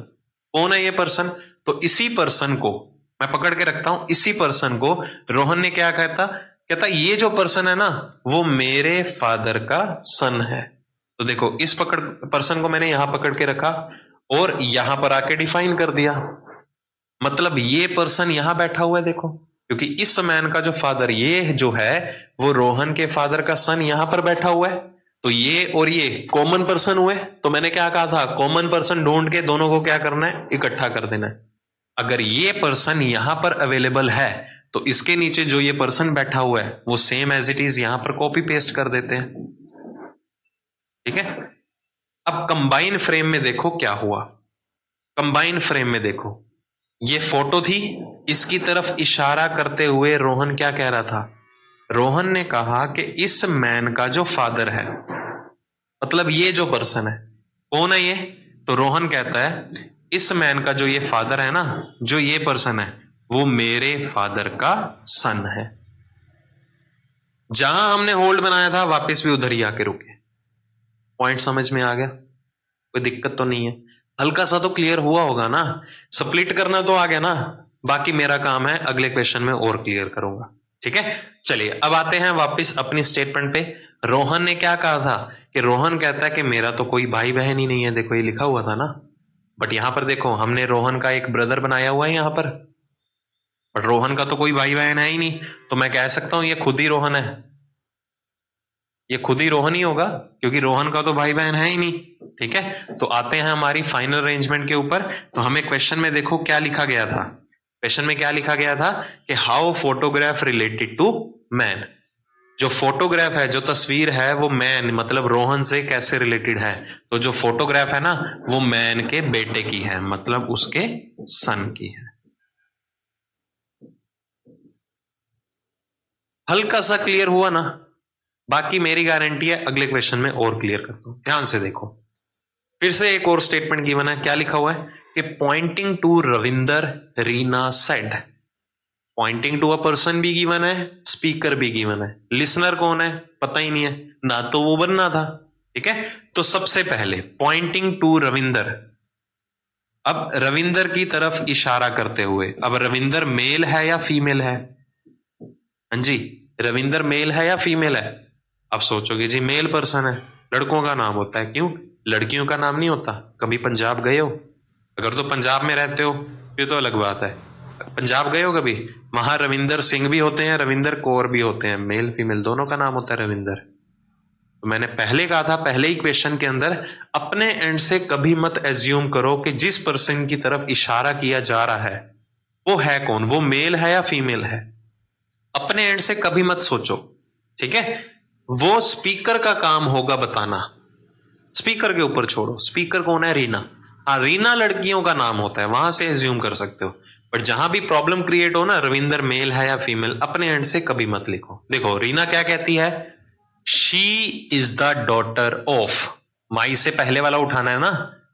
कौन है, ये पर्सन। तो इसी पर्सन को मैं पकड़ के रखता हूं, इसी पर्सन को रोहन ने क्या कहता, कहता ये जो पर्सन है ना, वो मेरे फादर का सन है। तो देखो, इस पकड़ पर्सन को मैंने यहां पकड़ के रखा और यहां पर आके डिफाइन कर दिया। मतलब ये पर्सन यहां बैठा हुआ है, देखो, क्योंकि इस मैन का जो फादर ये जो है, वो रोहन के फादर का सन यहां पर बैठा हुआ है। तो ये और ये कॉमन पर्सन हुए। तो मैंने क्या कहा था, कॉमन पर्सन ढूंढ के दोनों को क्या करना है, इकट्ठा कर देना है। अगर ये पर्सन यहां पर अवेलेबल है तो इसके नीचे जो ये पर्सन बैठा हुआ है वो सेम एज इट इज यहां पर कॉपी पेस्ट कर देते हैं। ठीक है, अब कंबाइन फ्रेम में देखो क्या हुआ। कंबाइन फ्रेम में देखो, ये फोटो थी, इसकी तरफ इशारा करते हुए रोहन क्या कह रहा था, रोहन ने कहा कि इस मैन का जो फादर है, मतलब ये जो पर्सन है, कौन है ये। तो रोहन कहता है इस मैन का जो ये फादर है ना, जो ये पर्सन है, वो मेरे फादर का सन है। जहां हमने होल्ड बनाया था वापस भी उधर ही आके रुके। पॉइंट समझ में आ गया? कोई दिक्कत तो नहीं है? हल्का सा तो क्लियर हुआ होगा ना। स्प्लिट करना तो आ गया ना। बाकी मेरा काम है अगले क्वेश्चन में और क्लियर करूंगा। ठीक है, चलिए अब आते हैं वापस अपनी स्टेटमेंट पे। रोहन ने क्या कहा था, कि रोहन कहता है कि मेरा तो कोई भाई बहन ही नहीं है। देखो, ये लिखा हुआ था ना, बट यहां पर देखो हमने रोहन का एक ब्रदर बनाया हुआ है यहां पर, बट रोहन का तो कोई भाई बहन है ही नहीं। तो मैं कह सकता हूं ये खुद ही रोहन है, ये खुद ही रोहन ही होगा, क्योंकि रोहन का तो भाई बहन है ही नहीं। ठीक है, तो आते हैं हमारी फाइनल अरेंजमेंट के ऊपर। तो हमें क्वेश्चन में देखो क्या लिखा गया था। क्वेश्चन में क्या लिखा गया था कि how photograph related to man. जो फोटोग्राफ है, जो तस्वीर है, वो मैन मतलब रोहन से कैसे रिलेटेड है। तो जो फोटोग्राफ है ना, वो मैन के बेटे की है, मतलब उसके सन की है। हल्का सा क्लियर हुआ ना। बाकी मेरी गारंटी है अगले क्वेश्चन में और क्लियर करता हूं। ध्यान से देखो, फिर से एक और स्टेटमेंट गिवन है। क्या लिखा हुआ है कि pointing to Ravinder Reena said. Pointing to a person भी गिवन है, स्पीकर भी गिवन है। लिसनर कौन है पता ही नहीं है ना, तो वो बनना था। ठीक है, तो सबसे पहले पॉइंटिंग टू रविंदर, अब रविंदर की तरफ इशारा करते हुए। अब रविंदर मेल है या फीमेल है? हाँ जी, रविंदर मेल है या फीमेल है? अब सोचोगे जी मेल पर्सन है, लड़कों का नाम होता है, क्यों, लड़कियों का नाम नहीं होता। कभी पंजाब गए हो? अगर तो पंजाब में रहते हो फिर तो अलग बात है। पंजाब गए हो कभी? वहां रविंदर सिंह भी होते हैं, रविंदर कौर भी होते हैं, मेल फीमेल दोनों का नाम होता है रविंदर। तो मैंने पहले कहा था, पहले ही क्वेश्चन के अंदर, अपने एंड से कभी मत एज्यूम करो कि जिस पर्सन की तरफ इशारा किया जा रहा है वो है कौन, वो मेल है या फीमेल है। अपने एंड से कभी मत सोचो। ठीक है, वो स्पीकर का काम होगा बताना। स्पीकर के ऊपर छोड़ो, स्पीकर कौन है, रीना। हाँ, रीना लड़कियों का नाम होता है, वहां से एज्यूम कर सकते हो। बट जहां भी प्रॉब्लम क्रिएट हो ना, रविंदर मेल है या फीमेल, अपने एंड से कभी मत लिखो। देखो रीना क्या कहती है, she is the daughter of. My से पहले वाला उठाना है ना।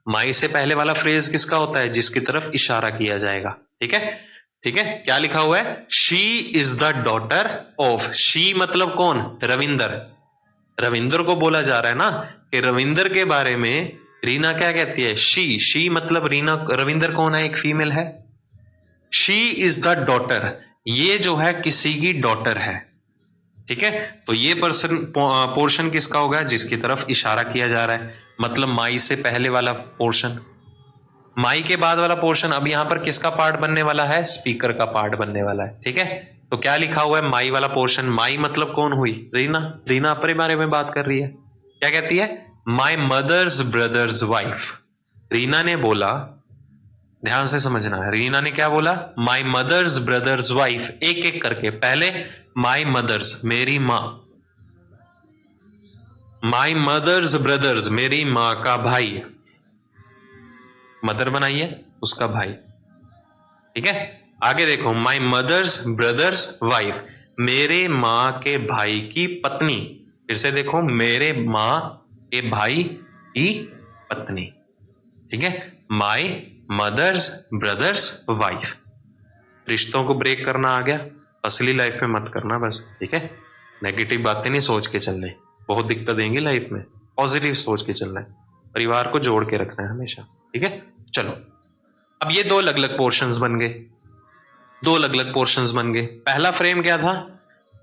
माई से पहले वाला फ्रेज किसका होता है, जिसकी तरफ इशारा किया जाएगा। ठीक है, ठीक है, क्या लिखा हुआ है, she is the daughter of. She मतलब कौन, रविंदर। रविंदर को बोला जा रहा है ना, कि रविंदर के बारे में रीना क्या कहती है, शी मतलब रीना, रविंदर कौन है, एक फीमेल है। शी इज द डॉटर, ये जो है किसी की डॉटर है। ठीक है, तो ये पर्सन पोर्शन किसका होगा, जिसकी तरफ इशारा किया जा रहा है, मतलब माई से पहले वाला पोर्शन। माई के बाद वाला पोर्शन अब यहां पर किसका पार्ट बनने वाला है, स्पीकर का पार्ट बनने वाला है। ठीक है, तो क्या लिखा हुआ है, माई वाला पोर्शन। माई मतलब कौन हुई, रीना। रीना अपने बारे में बात कर रही है, क्या कहती है, my mother's brother's wife. Reena ने बोला, ध्यान से समझना है, रीना ने क्या बोला, माई मदर्स ब्रदर्स वाइफ। एक एक करके, पहले माई मदर्स मेरी माँ, माई मदर्स ब्रदर्स मेरी माँ का भाई, मदर बनाइए उसका भाई। ठीक है। आगे देखो, माई मदर्स ब्रदर्स वाइफ, मेरे माँ के भाई की पत्नी। फिर से देखो, मेरे माँ के भाई की पत्नी। ठीक है, माई मदर्स ब्रदर्स वाइफ। रिश्तों को ब्रेक करना आ गया, असली लाइफ में मत करना बस। ठीक है, नेगेटिव बातें नहीं सोच के चलने, बहुत दिक्कत देंगी लाइफ में। पॉजिटिव सोच के चलना है, परिवार को जोड़ के रखना है हमेशा। ठीक है, चलो अब ये दो अलग अलग पोर्शंस बन गए, दो अलग अलग पोर्शंस बन गए। पहला फ्रेम क्या था,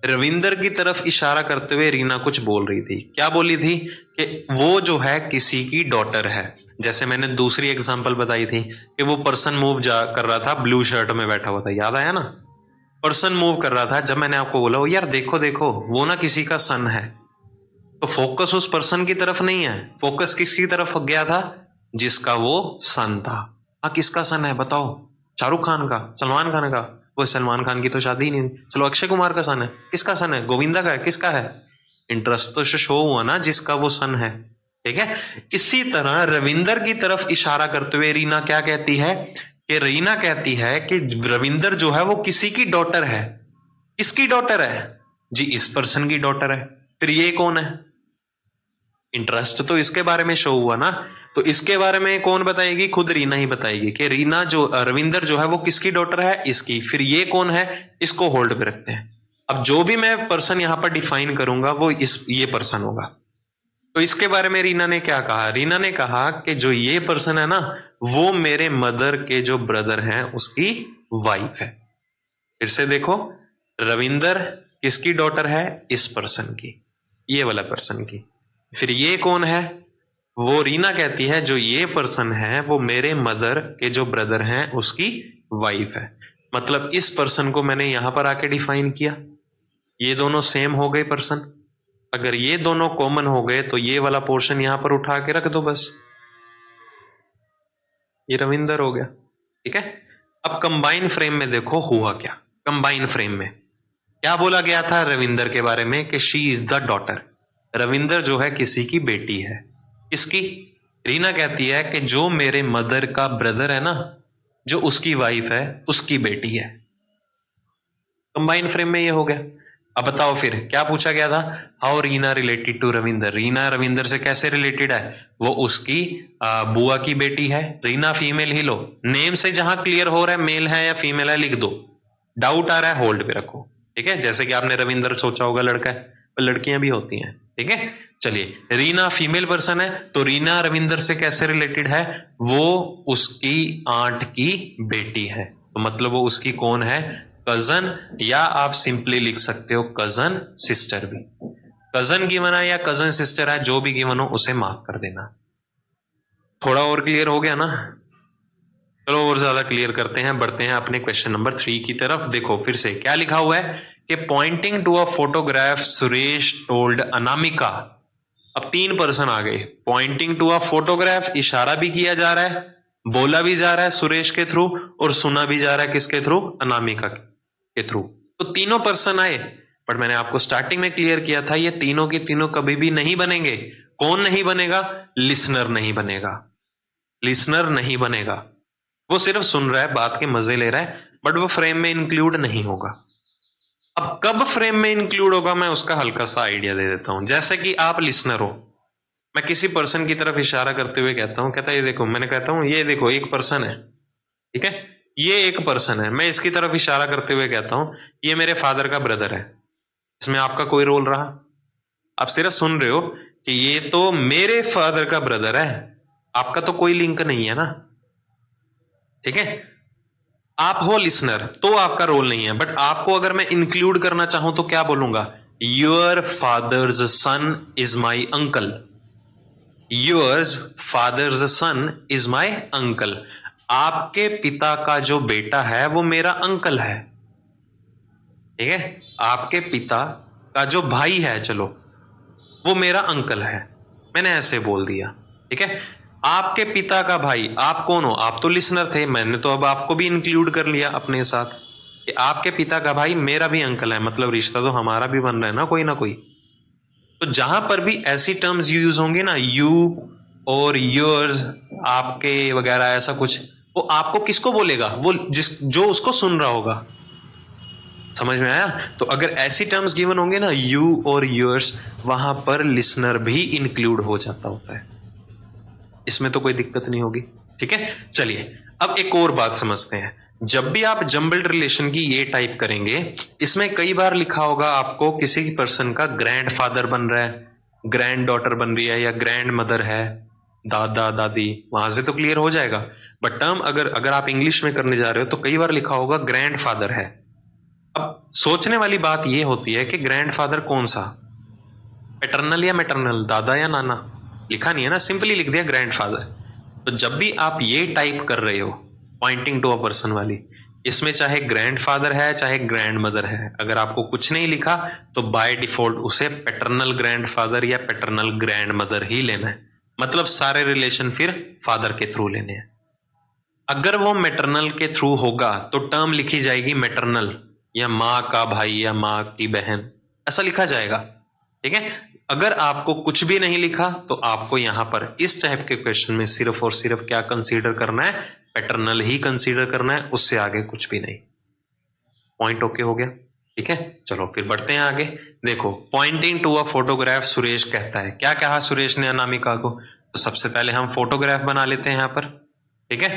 रविंदर की तरफ इशारा करते हुए रीना कुछ बोल रही थी। क्या बोली थी कि वो जो है किसी की डॉटर है। जैसे मैंने दूसरी एग्जांपल बताई थी कि वो पर्सन मूव जा कर रहा था, ब्लू शर्ट में बैठा हुआ था, याद आया ना। पर्सन मूव कर रहा था, जब मैंने आपको बोला यार देखो देखो वो ना किसी का सन है, तो फोकस उस पर्सन की तरफ नहीं है, फोकस किसकी तरफ गया था, जिसका वो सन था। हाँ, किसका सन है बताओ, शाहरुख खान का, सलमान खान का। वो सलमान खान की तो शादी ही नहीं, चलो अक्षय कुमार का सन है। किसका सन है, गोविंदा का है, किसका है। इंटरेस्ट तो शो हुआ ना जिसका वो सन है। ठीक है, इसी तरह रविंदर की तरफ इशारा करते हुए रीना क्या कहती है, कि रीना कहती है कि रविंदर जो है वो किसी की डॉटर है। किसकी डॉटर है जी, इस पर्सन की डॉटर है। फिर ये कौन है, इंटरेस्ट तो इसके बारे में शो हुआ ना, तो इसके बारे में कौन बताएगी, खुद रीना ही बताएगी कि रीना जो रविंदर जो है वो किसकी डॉटर है, इसकी। फिर ये कौन है, इसको होल्ड पे रखते हैं। अब जो भी मैं पर्सन यहां पर डिफाइन करूंगा वो ये पर्सन होगा। तो इसके बारे में रीना ने क्या कहा, रीना ने कहा कि जो ये पर्सन है ना, वो मेरे मदर के जो ब्रदर हैं उसकी वाइफ है। फिर से देखो, रविंदर किसकी डॉटर है, इस पर्सन की, ये वाला पर्सन की। फिर ये कौन है, वो रीना कहती है जो ये पर्सन है वो मेरे मदर के जो ब्रदर हैं उसकी वाइफ है। मतलब इस पर्सन को मैंने यहां पर आके डिफाइन किया, ये दोनों सेम हो गए पर्सन। अगर ये दोनों कॉमन हो गए तो ये वाला पोर्शन यहां पर उठा के रख दो बस, ये रविंदर हो गया। ठीक है, अब कंबाइन फ्रेम में देखो हुआ क्या। कंबाइन फ्रेम में क्या बोला गया था रविंदर के बारे में, कि she is the daughter. Ravinder जो है किसी की बेटी है। किसकी, रीना कहती है कि जो मेरे मदर का ब्रदर है ना, जो उसकी वाइफ है उसकी बेटी है। कंबाइन फ्रेम में ये हो गया। अब बताओ फिर क्या पूछा गया था, how Reena related to Ravinder, Reena Ravinder से कैसे रिलेटेड है, वो उसकी बुआ की बेटी है। रीना फीमेल ही लो, नेम से जहां क्लियर हो रहा है मेल है या फीमेल है लिख दो, डाउट आ रहा है होल्ड पे रखो। ठीक है, जैसे कि आपने रविंदर सोचा होगा लड़का है, पर लड़कियां भी होती हैं। ठीक है, चलिए रीना फीमेल पर्सन है, तो रीना रविंदर से कैसे रिलेटेड है, वो उसकी आंट की बेटी है, तो मतलब वो उसकी कौन है, कजन, या आप सिंपली लिख सकते हो कजन सिस्टर भी। कजन गिवन है या कजन सिस्टर है, जो भी गिवन हो उसे मार्क कर देना। थोड़ा और क्लियर हो गया ना। चलो और ज्यादा क्लियर करते हैं, बढ़ते हैं अपने क्वेश्चन नंबर 3 की तरफ। देखो फिर से क्या लिखा हुआ है कि pointing to a photograph Suresh told Anamika. अब तीन पर्सन आ गए, पॉइंटिंग टू अ फोटोग्राफ, इशारा भी किया जा रहा है, बोला भी जा रहा है सुरेश के थ्रू, और सुना भी जा रहा है किसके थ्रू, अनामिका के थ्रू। तो तीनों पर्सन आए, बट मैंने आपको स्टार्टिंग में क्लियर किया था ये तीनों के तीनों कभी भी नहीं बनेंगे। कौन नहीं बनेगा, लिसनर नहीं बनेगा, लिसनर नहीं बनेगा। वो सिर्फ सुन रहा है, बात के मजे ले रहा है, बट वो फ्रेम में इंक्लूड नहीं होगा। अब कब फ्रेम में इंक्लूड होगा, मैं उसका हल्का सा आइडिया दे देता हूं। जैसे कि आप लिसनर हो, मैं किसी पर्सन की तरफ इशारा करते हुए कहता हूं, कहता है ये देखो, मैंने कहता हूं ये देखो एक पर्सन है। ठीक है, ये एक पर्सन है, मैं इसकी तरफ इशारा करते हुए कहता हूं ये मेरे फादर का ब्रदर है। इसमें आपका कोई रोल रहा, आप सिर्फ सुन रहे हो कि ये तो मेरे फादर का ब्रदर है, आपका तो कोई लिंक नहीं है ना। ठीक है, आप हो लिसनर तो आपका रोल नहीं है, बट आपको अगर मैं इंक्लूड करना चाहूं तो क्या बोलूंगा, your father's son is my uncle, yours father's son is my uncle. आपके पिता का जो बेटा है वो मेरा अंकल है। ठीक है, आपके पिता का जो भाई है, चलो, वो मेरा अंकल है, मैंने ऐसे बोल दिया। ठीक है, आपके पिता का भाई, आप कौन हो, आप तो लिसनर थे, मैंने तो अब आपको भी इंक्लूड कर लिया अपने साथ कि आपके पिता का भाई मेरा भी अंकल है, मतलब रिश्ता तो हमारा भी बन रहा है ना कोई। तो जहां पर भी ऐसी टर्म्स यूज होंगे ना, यू और योर्स, आपके वगैरह ऐसा कुछ, वो आपको किसको बोलेगा? वो जो उसको सुन रहा होगा। समझ में आया? तो अगर ऐसी टर्म्स गिवन होंगे ना, यू और योर्स, वहां पर लिसनर भी इंक्लूड हो जाता होता है। इसमें तो कोई दिक्कत नहीं होगी। ठीक है, चलिए अब एक और बात समझते हैं। जब भी आप जंबल्ड रिलेशन की ये टाइप करेंगे, इसमें कई बार लिखा होगा आपको किसी पर्सन का ग्रैंडफादर बन रहा है, ग्रैंड डॉटर बन रही है, या ग्रैंड मदर है, दादा दादी, वहां से तो क्लियर हो जाएगा। बट टर्म अगर अगर आप इंग्लिश में करने जा रहे हो तो कई बार लिखा होगा ग्रैंडफादर है। अब सोचने वाली बात यह होती है कि ग्रैंडफादर कौन सा, पैटर्नल या मैटरनल, दादा या नाना? लिखा नहीं है ना, सिंपली लिख दिया ग्रैंडफादर। तो जब भी आप ये टाइप कर रहे हो पॉइंटिंग टू अ पर्सन वाली, इसमें चाहे ग्रैंडफादर है चाहे ग्रैंड मदर है, अगर आपको कुछ नहीं लिखा तो बाय डिफॉल्ट उसे पैटर्नल ग्रैंडफादर या पैटर्नल ग्रैंड मदर ही लेना है। मतलब सारे रिलेशन फिर फादर के थ्रू लेने हैं। अगर वो मैटरनल के थ्रू होगा तो टर्म लिखी जाएगी मैटरनल, या माँ का भाई या माँ की बहन, ऐसा लिखा जाएगा। ठीक है, अगर आपको कुछ भी नहीं लिखा तो आपको यहां पर इस टाइप के क्वेश्चन में सिर्फ और सिर्फ क्या कंसीडर करना है, पैटर्नल ही कंसीडर करना है, उससे आगे कुछ भी नहीं। पॉइंट ओके हो गया? ठीक है, चलो फिर बढ़ते हैं आगे। देखो, pointing to a photograph, Suresh कहता है। क्या कहा सुरेश ने अनामिका को? तो सबसे पहले हम फोटोग्राफ बना लेते हैं यहां पर। ठीक है,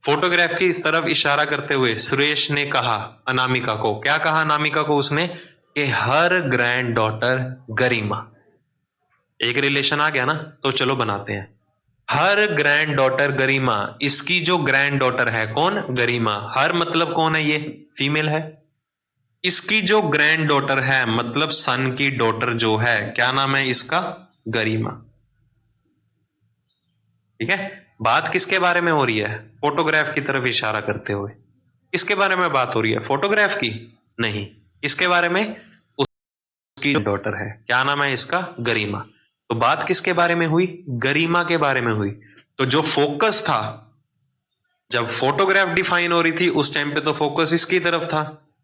फोटोग्राफ की इस तरफ इशारा करते हुए सुरेश ने कहा अनामिका को, क्या कहा अनामिका को उसने, कि हर ग्रैंड डॉटर गरिमा। एक रिलेशन आ गया ना, तो चलो बनाते हैं। हर ग्रैंड डॉटर गरिमा, इसकी जो ग्रैंड डॉटर है कौन, गरिमा। हर मतलब कौन है, ये फीमेल है। इसकी जो ग्रैंड डॉटर है मतलब सन की डॉटर जो है, क्या नाम है इसका, गरिमा। ठीक है, बात किसके बारे में हो रही है, फोटोग्राफ की तरफ इशारा करते हुए। किसके बारे में बात हो रही है, फोटोग्राफ की? नहीं, किसके बारे में, उसकी डॉटर है, क्या नाम है इसका, गरिमा। तो बात किसके बारे में हुई, गरिमा के बारे में हुई। तो जो फोकस था, जब फोटोग्राफ डिफाइन हो रही थी उस टाइम पे तो फोकस इसकी तरफ था।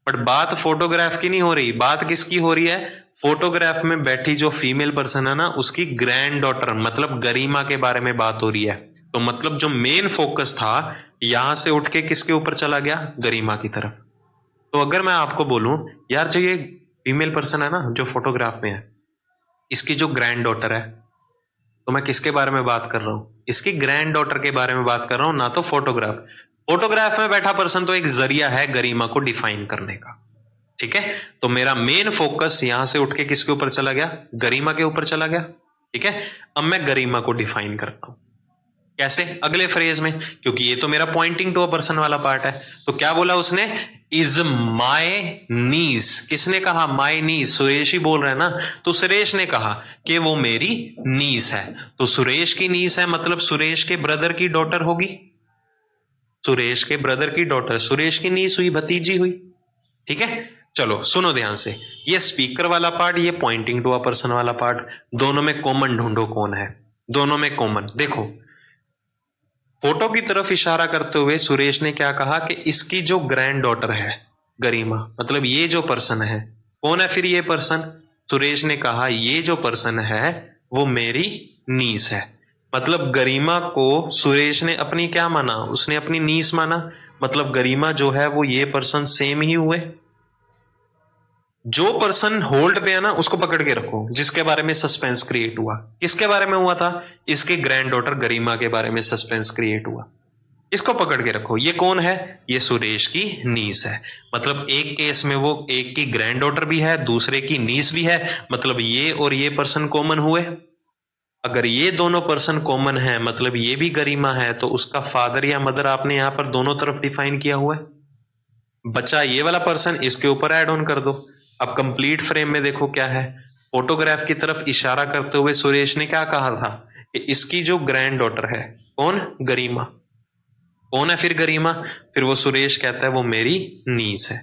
बट बात फोटोग्राफ की नहीं हो रही, बात किसकी हो रही है, फोटोग्राफ में बैठी जो फीमेल पर्सन है ना, उसकी ग्रैंड डॉटर मतलब गरिमा के बारे में बात हो रही है। तो मतलब जो मेन फोकस था यहां से उठ के किसके ऊपर चला गया, गरिमा की तरफ। तो अगर मैं आपको बोलूं यार, जो ये फीमेल पर्सन है ना जो फोटोग्राफ में है, इसकी जो ग्रैंड डॉटर है, तो मैं किसके बारे में बात कर रहा हूं, इसकी ग्रैंड डॉटर के बारे में बात कर रहा हूं, ना तो फोटोग्राफ। फोटोग्राफ में बैठा पर्सन तो एक जरिया है गरिमा को डिफाइन करने का। ठीक है, तो मेरा मेन फोकस यहां से उठ के किसके ऊपर चला गया, गरिमा के ऊपर चला गया। ठीक है, अब मैं गरिमा को डिफाइन करता हूं, कैसे, अगले फ्रेज में, क्योंकि ये तो मेरा पॉइंटिंग टू अ पर्सन वाला पार्ट है। तो क्या बोला उसने, इज माय नीस। किसने कहा, माय नीस, सुरेश ही बोल रहा है ना। तो सुरेश ने कहा कि वो मेरी नीस है। तो सुरेश की नीस है मतलब सुरेश के ब्रदर की डॉटर होगी, सुरेश के ब्रदर की डॉटर सुरेश की नीस हुई, भतीजी हुई। ठीक है, चलो सुनो ध्यान से, ये स्पीकर वाला पार्ट, ये पॉइंटिंग टू अ पर्सन वाला पार्ट, दोनों में कॉमन ढूंढो कौन है। दोनों में कॉमन देखो, फोटो की तरफ इशारा करते हुए सुरेश ने क्या कहा कि इसकी जो ग्रैंड डॉटर है गरिमा, मतलब ये जो पर्सन है, कौन है फिर ये पर्सन, सुरेश ने कहा ये जो पर्सन है वो मेरी नीस है। मतलब गरिमा को सुरेश ने अपनी क्या माना, उसने अपनी नीस माना। मतलब गरिमा जो है वो ये पर्सन सेम ही हुए। जो पर्सन होल्ड पे है ना उसको पकड़ के रखो, जिसके बारे में सस्पेंस क्रिएट हुआ, किसके बारे में हुआ था, इसके ग्रैंड डॉटर गरिमा के बारे में सस्पेंस क्रिएट हुआ। इसको पकड़ के रखो, ये कौन है, ये सुरेश की नीस है। मतलब एक केस में वो एक की ग्रैंड डॉटर भी है, दूसरे की नीस भी है, मतलब ये और ये पर्सन कॉमन हुए। अगर ये दोनों पर्सन कॉमन है मतलब ये भी गरिमा है, तो उसका फादर या मदर आपने यहां पर दोनों तरफ डिफाइन किया हुआ है। बचा ये वाला पर्सन, इसके ऊपर ऐड ऑन कर दो। अब कंप्लीट फ्रेम में देखो क्या है, फोटोग्राफ की तरफ इशारा करते हुए सुरेश ने क्या कहा था कि इसकी जो ग्रैंड डॉटर है कौन, गरिमा। कौन है फिर गरिमा, फिर वो सुरेश कहता है वो मेरी नीस है।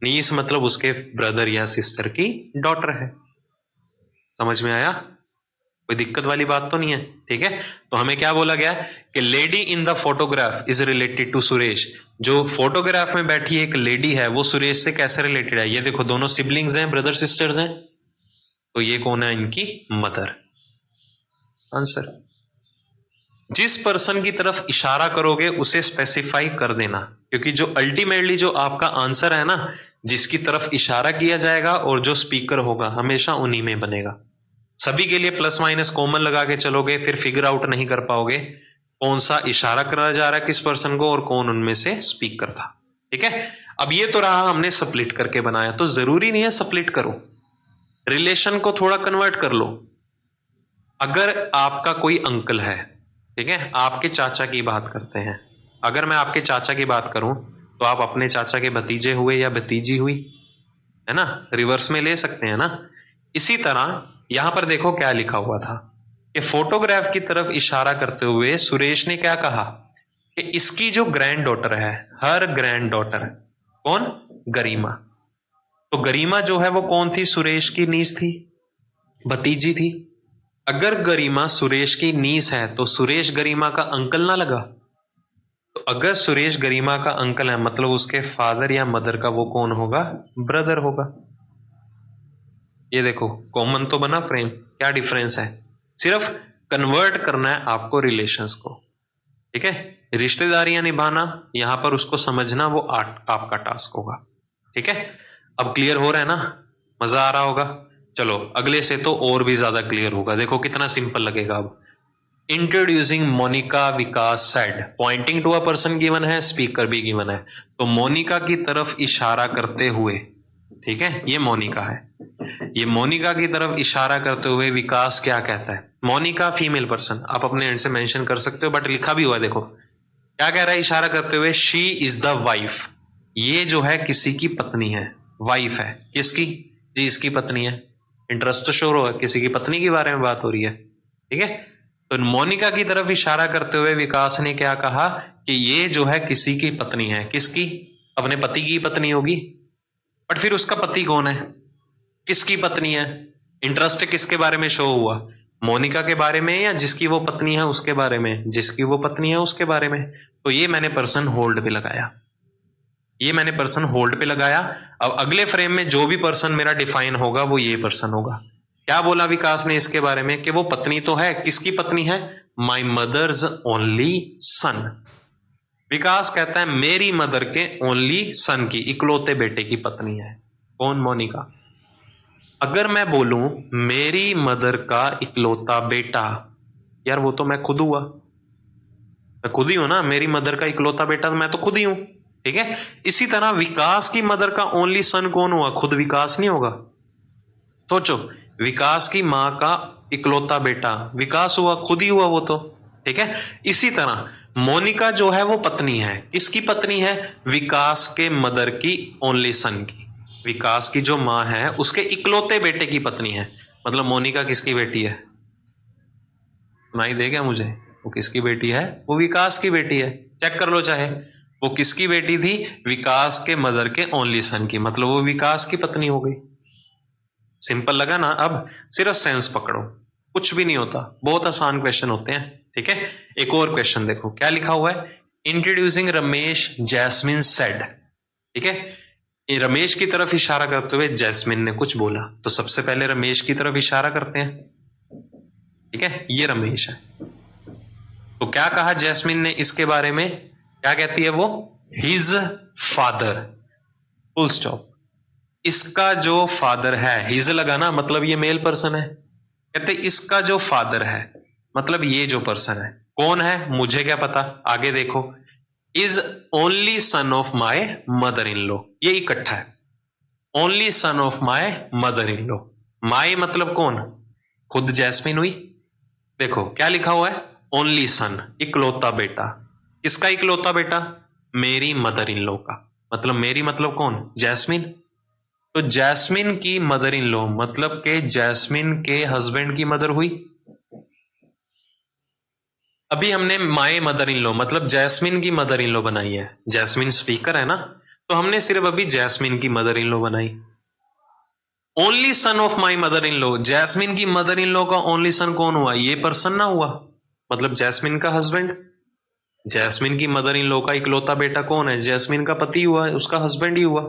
नीस मतलब उसके ब्रदर या सिस्टर की डॉटर है। समझ में आया, कोई दिक्कत वाली बात तो नहीं है। ठीक है, तो हमें क्या बोला गया कि lady in the photograph is related to Suresh. जो फोटोग्राफ में बैठी एक लेडी है वो सुरेश से कैसे रिलेटेड है, ये देखो दोनों सिबलिंग्स हैं, ब्रदर सिस्टर्स हैं। तो ये कौन है, इनकी मदर। आंसर। जिस पर्सन की तरफ इशारा करोगे उसे स्पेसिफाई कर देना, क्योंकि जो अल्टीमेटली जो आपका आंसर है ना, जिसकी तरफ इशारा किया जाएगा और जो स्पीकर होगा हमेशा उन्हीं में बनेगा। सभी के लिए प्लस माइनस कॉमन लगा के चलोगे, फिर फिगर आउट नहीं कर पाओगे कौन सा इशारा करा जा रहा है किस पर्सन को और कौन उनमें से स्पीकर था। ठीक है, अब ये तो रहा हमने स्प्लिट करके बनाया, तो जरूरी नहीं है स्प्लिट करो, रिलेशन को थोड़ा कन्वर्ट कर लो। अगर आपका कोई अंकल है, ठीक है, आपके चाचा की बात करते हैं, अगर मैं आपके चाचा की बात करूं तो आप अपने चाचा के भतीजे हुए या भतीजी हुई, है ना, रिवर्स में ले सकते हैं ना। इसी तरह यहां पर देखो क्या लिखा हुआ था कि फोटोग्राफ की तरफ इशारा करते हुए सुरेश ने क्या कहा कि इसकी जो ग्रैंड डॉटर है, हर ग्रैंड डॉटर, कौन, गरिमा। तो गरिमा जो है वो कौन थी, सुरेश की नीस थी, भतीजी थी। अगर गरिमा सुरेश की नीस है तो सुरेश गरिमा का अंकल ना लगा। तो अगर सुरेश गरिमा का अंकल है मतलब उसके फादर या मदर का वो कौन होगा, ब्रदर होगा। ये देखो कॉमन तो बना फ्रेम, क्या डिफरेंस है, सिर्फ कन्वर्ट करना है आपको रिलेशंस को। ठीक है, रिश्तेदारियां निभाना यहां पर उसको समझना वो आपका टास्क होगा। ठीक है, अब क्लियर हो रहा है ना, मजा आ रहा होगा। चलो अगले से तो और भी ज्यादा क्लियर होगा, देखो कितना सिंपल लगेगा अब। Introducing Monika Vikas said, pointing to a person given है, स्पीकर भी गिवन है, तो मोनिका की तरफ इशारा करते हुए, ठीक है, ये मोनिका है, ये मोनिका की तरफ इशारा करते हुए विकास क्या कहता है। मोनिका फीमेल पर्सन, आप अपने एंड से मेंशन कर सकते हो बट लिखा भी हुआ है, देखो क्या कह रहा है इशारा करते हुए, शी इज द वाइफ, ये जो है किसी की पत्नी है, वाइफ है किसकी, जी इसकी पत्नी है। इंटरेस्ट तो शोर हो, किसी की पत्नी के बारे में बात हो रही है। ठीक है, तो मोनिका की तरफ इशारा करते हुए विकास ने क्या कहा कि ये जो है किसी की पत्नी है, किसकी, अपने पति की पत्नी होगी। बट फिर उसका पति कौन है, किसकी पत्नी है, इंटरेस्ट किसके बारे में शो हुआ, मोनिका के बारे में या जिसकी वो पत्नी है उसके बारे में, जिसकी वो पत्नी है उसके बारे में। तो ये मैंने पर्सन होल्ड पे लगाया, ये मैंने पर्सन होल्ड पे लगाया। अब अगले फ्रेम में जो भी पर्सन मेरा डिफाइन होगा वो ये पर्सन होगा। क्या बोला विकास ने इसके बारे में कि वो पत्नी तो है, किसकी पत्नी है, माई मदर्स ओनली सन। विकास कहता है मेरी मदर के ओनली सन की, इकलौते बेटे की पत्नी है, कौन, मोनिका। अगर मैं बोलूं मेरी मदर का इकलौता बेटा, यार वो तो मैं खुद हुआ, मैं खुद ही हूं ना, मेरी मदर का इकलौता बेटा तो मैं तो खुद ही हूं। ठीक है, इसी तरह विकास की मदर का ओनली सन कौन हुआ, खुद विकास नहीं होगा। सोचो, विकास की मां का इकलौता बेटा विकास हुआ, खुद ही हुआ वो तो। ठीक है, इसी तरह मोनिका जो है वो पत्नी है, किसकी पत्नी है, विकास के मदर की ओनली सन की, विकास की जो मां है उसके इकलौते बेटे की पत्नी है। मतलब मोनिका किसकी बेटी है, सुनाई दे क्या मुझे, वो किसकी बेटी है, वो विकास की बेटी है। चेक कर लो चाहे, वो किसकी बेटी थी, विकास के मदर के ओनली सन की, मतलब वो विकास की पत्नी हो गई। सिंपल लगा ना, अब सिर्फ सेंस पकड़ो, कुछ भी नहीं होता, बहुत आसान क्वेश्चन होते हैं। ठीक है, एक और क्वेश्चन देखो क्या लिखा हुआ है, इंट्रोड्यूसिंग रमेश जैस्मिन सेड। ठीक है, ये रमेश की तरफ इशारा करते हुए जैस्मिन ने कुछ बोला, तो सबसे पहले रमेश की तरफ इशारा करते हैं। ठीक है, ये रमेश है, तो क्या कहा जैस्मिन ने इसके बारे में, क्या कहती है वो, हिज फादर, फुल स्टॉप। इसका जो फादर है, हिज लगाना मतलब ये मेल पर्सन है, कहते इसका जो फादर है मतलब ये जो पर्सन है कौन है, मुझे क्या पता, आगे देखो, is only son of my mother in law, ये इकट्ठा है, only son of my mother in law, my मतलब कौन, खुद जैस्मिन हुई। देखो क्या लिखा हुआ है, ओनली सन, इकलौता बेटा, किसका इकलौता बेटा, मेरी मदर इन लॉ का, मतलब मेरी मतलब कौन, जैस्मिन। तो जैस्मिन की मदर इन लॉ मतलब के जैस्मिन के हस्बैंड की मदर हुई। अभी हमने माए मदर इन लॉ मतलब जैस्मिन की मदर इन लॉ बनाई है, जैस्मिन स्पीकर है ना, तो हमने सिर्फ अभी जैस्मिन की मदर इन लॉ बनाई। Only son of my mother in law, Jasmine की मदर इन लॉ का ओनली सन कौन हुआ, ये पर्सन ना हुआ, मतलब जैस्मिन का हस्बैंड। जैस्मिन की मदर इन लॉ का इकलौता बेटा कौन है, जैस्मिन का पति हुआ, उसका हस्बैंड ही हुआ।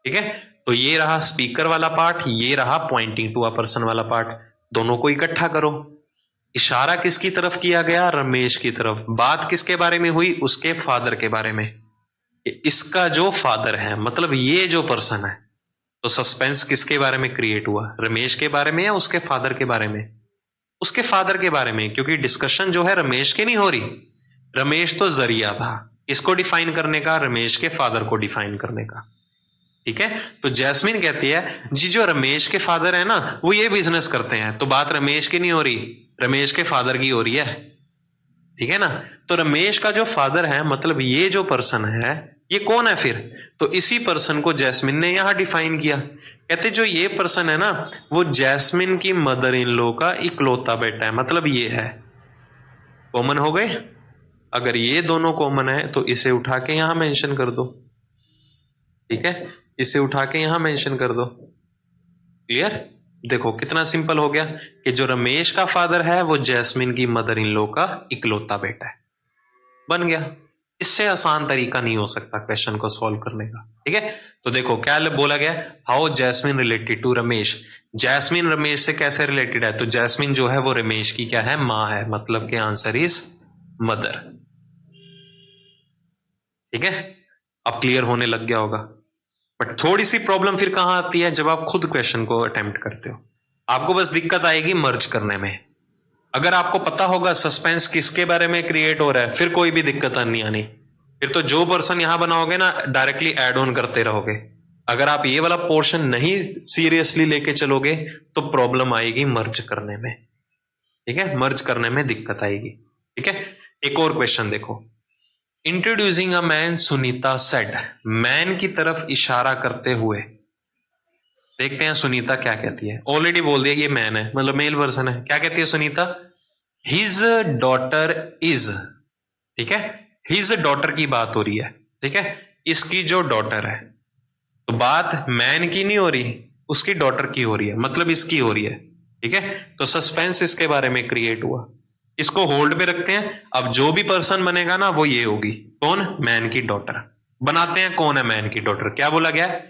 ठीक है, तो ये रहा स्पीकर वाला पार्ट, ये रहा पॉइंटिंग टू अ पर्सन वाला पार्ट, दोनों को इकट्ठा करो। इशारा किसकी तरफ किया गया? रमेश की तरफ। बात किसके बारे में हुई? उसके फादर के बारे में। इसका जो फादर है मतलब ये जो पर्सन है, तो सस्पेंस किसके बारे में क्रिएट हुआ? रमेश के बारे में या उसके फादर के बारे में? उसके फादर के बारे में, क्योंकि डिस्कशन जो है रमेश की नहीं हो रही। रमेश तो जरिया था इसको डिफाइन करने का, रमेश के फादर को डिफाइन करने का। ठीक है, तो जैस्मिन कहती है जी जो रमेश के फादर है ना वो ये बिजनेस करते हैं, तो बात रमेश की नहीं हो रही, रमेश के फादर की हो रही है। ठीक है ना, तो रमेश का जो फादर है मतलब ये जो पर्सन है ये कौन है फिर? तो इसी पर्सन को जैस्मिन ने यहां डिफाइन किया। कहते जो ये पर्सन है ना वो जैस्मिन की मदर इन लॉ का इकलौता बेटा है, मतलब ये है। कॉमन हो गए? अगर ये दोनों कॉमन है तो इसे उठा के यहां मेंशन कर दो। ठीक है, इसे उठा के यहां मेंशन कर दो। क्लियर? देखो कितना सिंपल हो गया कि जो रमेश का फादर है वो जैस्मिन की मदर इन लॉ का इकलौता बेटा है। बन गया। इससे आसान तरीका नहीं हो सकता क्वेश्चन को सॉल्व करने का। ठीक है, तो देखो क्या बोला गया, how Jasmine related to Ramesh. Jasmine Ramesh से कैसे रिलेटेड है? तो जैस्मिन जो है वो रमेश की क्या है? मां है, मतलब के आंसर इज मदर। ठीक है, अब क्लियर होने लग गया होगा। बट थोड़ी सी प्रॉब्लम फिर कहां आती है? जब आप खुद क्वेश्चन को अटेम्प्ट करते हो, आपको बस दिक्कत आएगी मर्ज करने में। अगर आपको पता होगा सस्पेंस किसके बारे में क्रिएट हो रहा है फिर कोई भी दिक्कत नहीं आनी। फिर तो जो पर्सन यहां बनाओगे ना डायरेक्टली एड ऑन करते रहोगे। अगर आप ये वाला पोर्शन नहीं सीरियसली लेके चलोगे तो प्रॉब्लम आएगी मर्ज करने में। ठीक है, मर्ज करने में दिक्कत आएगी। ठीक है, एक और क्वेश्चन देखो। Introducing a man Sunita said. Man की तरफ इशारा करते हुए देखते हैं सुनीता क्या कहती है। ऑलरेडी बोल दिया ये मैन है, मतलब मेल पर्सन है। क्या कहती है सुनीता? His daughter is. ठीक है, हिज डॉटर की बात हो रही है। ठीक है, इसकी जो डॉटर है, तो बात मैन की नहीं हो रही, उसकी डॉटर की हो रही है, मतलब इसकी हो रही है। ठीक है, तो सस्पेंस इसके बारे में क्रिएट हुआ। इसको होल्ड पे रखते हैं। अब जो भी पर्सन बनेगा ना वो ये होगी। कौन? मैन की डॉटर। बनाते हैं कौन है मैन की डॉटर। क्या बोला गया?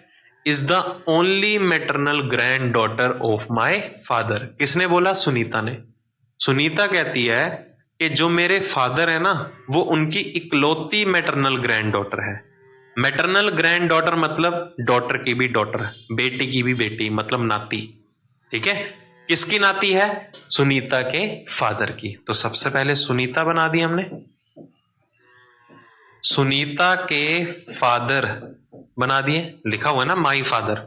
Is the only maternal grand daughter of my father. किसने बोला? सुनीता ने। सुनीता कहती है कि जो मेरे फादर है ना वो उनकी इकलौती मैटरनल ग्रैंड डॉटर है। मैटरनल ग्रैंड डॉटर मतलब डॉटर की भी डॉटर, बेटी की भी बेटी, मतलब नाती। ठीक है, किसकी नाती है? सुनीता के फादर की। तो सबसे पहले सुनीता बना दी हमने। सुनीता के फादर बना दिए, लिखा हुआ है ना my father.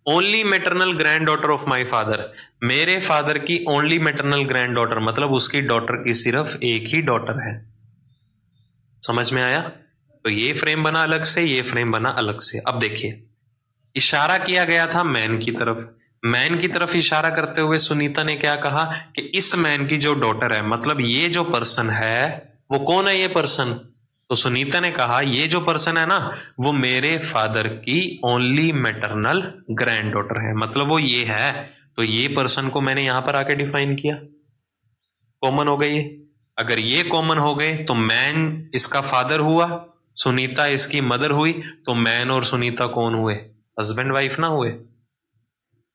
Only maternal grand daughter of my father, मेरे फादर की ओनली मैटरनल ग्रैंड डॉटर, मतलब उसकी डॉटर की सिर्फ एक ही डॉटर है। समझ में आया? तो ये फ्रेम बना अलग से, ये फ्रेम बना अलग से। अब देखिए इशारा किया गया था मैन की तरफ। मैन की तरफ इशारा करते हुए सुनीता ने क्या कहा कि इस मैन की जो डॉटर है, मतलब ये जो पर्सन है वो कौन है? ये पर्सन। तो सुनीता ने कहा ये जो पर्सन है ना वो मेरे फादर की ओनली मैटरनल ग्रैंड डॉटर है, मतलब वो ये है। तो ये पर्सन को मैंने यहां पर आके डिफाइन किया। कॉमन हो गई। अगर ये कॉमन हो गए तो मैन इसका फादर हुआ, सुनीता इसकी मदर हुई, तो मैन और सुनीता कौन हुए? हस्बैंड वाइफ ना हुए?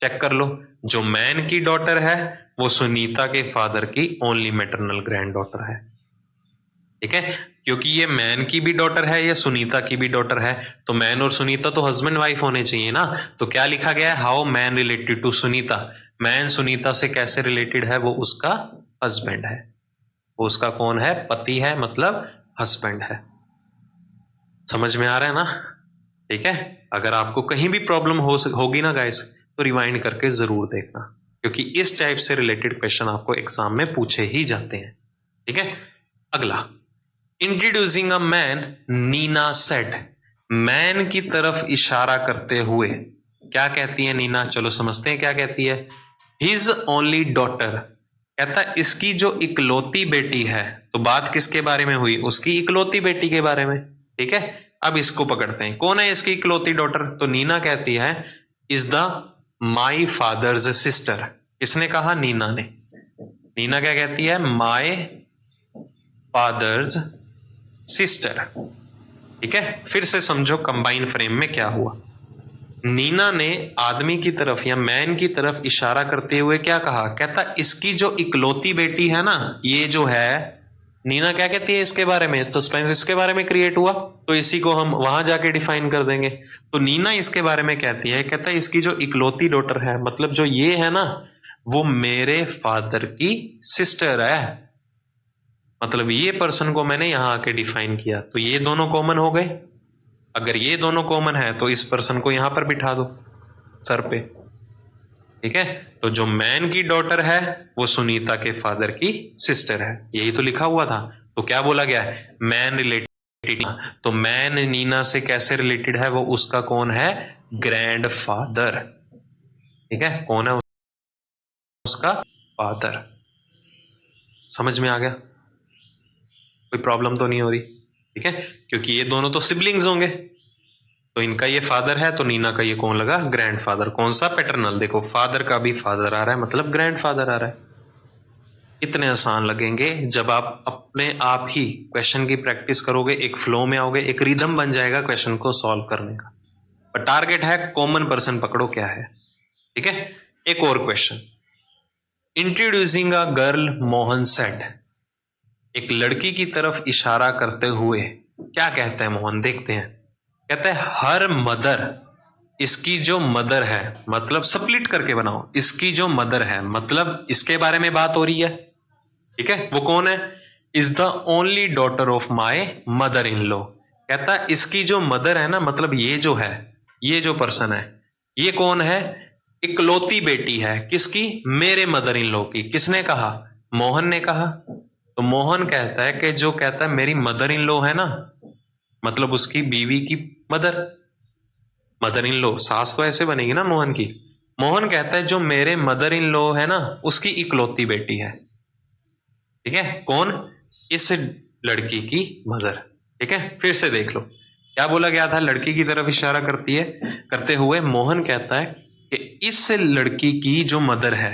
चेक कर लो। जो मैन की डॉटर है वो सुनीता के फादर की ओनली मैटरनल ग्रैंड डॉटर है। ठीक है, क्योंकि ये मैन की भी डॉटर है, ये सुनीता की भी डॉटर है, तो मैन और सुनीता तो हस्बैंड वाइफ होने चाहिए ना। तो क्या लिखा गया है? How man related to Sunita. Man Sunita से कैसे रिलेटेड है? वो उसका हस्बैंड है। वो उसका कौन है? पति है, मतलब हस्बैंड है। समझ में आ रहा है ना? ठीक है, अगर आपको कहीं भी प्रॉब्लम होगी ना गाइस तो रिवाइंड करके जरूर देखना, क्योंकि इस टाइप से रिलेटेड क्वेश्चन आपको एग्जाम में पूछे ही जाते हैं। ठीक है, अगला। Introducing a man, Neena said. Man की तरफ इशारा करते हुए क्या कहती है नीना? चलो समझते हैं क्या कहती है। हिज ओनली डॉटर, कहता इसकी जो इकलौती बेटी है, तो बात किसके बारे में हुई? उसकी इकलौती बेटी के बारे में। ठीक है, अब इसको पकड़ते हैं, कौन है इसकी इकलौती डॉटर? तो नीना कहती है is the my father's sister. किसने कहा? नीना ने। नीना क्या कहती है? My father's sister. ठीक है, फिर से समझो कंबाइन फ्रेम में क्या हुआ। नीना ने आदमी की तरफ या मैन की तरफ इशारा करते हुए क्या कहा? कहता इसकी जो इकलौती बेटी है ना, ये जो है, नीना क्या कहती है इसके बारे में? सस्पेंस इसके बारे में क्रिएट हुआ, तो इसी को हम वहां जाके डिफाइन कर देंगे। तो नीना इसके बारे में कहती है, कहता है इसकी जो इकलौती डॉटर है, मतलब जो ये है ना, वो मेरे फादर की सिस्टर है। मतलब ये पर्सन को मैंने यहां आके डिफाइन किया, तो ये दोनों कॉमन हो गए। अगर ये दोनों कॉमन है तो इस पर्सन को यहां पर बिठा दो सर पे, ठीक है। तो जो मैन की डॉटर है वो सुनीता के फादर की सिस्टर है, यही तो लिखा हुआ था। तो क्या बोला गया है? Man related. तो मैन नीना से कैसे रिलेटेड है? वो उसका कौन है? ग्रैंड फादर, ठीक है। कौन है उसका? फादर। समझ में आ गया? कोई प्रॉब्लम तो नहीं हो रही, ठीक है, क्योंकि ये दोनों तो सिबलिंग्स होंगे। तो इनका ये फादर है, तो नीना का ये कौन लगा? Grand father. कौन सा? पैटर्नल। देखो फादर का भी फादर आ रहा है, मतलब ग्रैंड फादर आ रहा है। इतने आसान लगेंगे जब आप अपने आप ही क्वेश्चन की प्रैक्टिस करोगे, एक फ्लो में आओगे, एक रिदम बन जाएगा क्वेश्चन को सॉल्व करने का। पर टारगेट है कॉमन पर्सन पकड़ो क्या है, ठीक है। एक और question, introducing a girl Mohan said. एक लड़की की तरफ इशारा करते हुए क्या कहते हैं मोहन? देखते हैं। कहते हैं हर मदर, इसकी जो मदर है, मतलब स्प्लिट करके बनाओ, इसकी जो मदर है मतलब इसके बारे में बात हो रही है, ठीक है। वो कौन है? Is the only daughter of my mother in law. कहता है इसकी जो मदर है ना, मतलब ये जो है, ये जो पर्सन है, ये कौन है? इकलौती बेटी है किसकी? मेरे मदर इन लॉ की। किसने कहा? मोहन ने कहा। तो मोहन कहता है कि जो कहता है मेरी मदर इन लॉ है ना, मतलब उसकी बीवी की मदर, मदर इन लॉ, सास तो ऐसे बनेगी ना मोहन की। मोहन कहता है जो मेरे मदर इन लॉ है ना, उसकी इकलौती बेटी है, ठीक है। कौन? इस लड़की की मदर, ठीक है। फिर से देख लो क्या बोला गया था। लड़की की तरफ इशारा करती है, करते हुए मोहन कहता है कि इस लड़की की जो मदर है,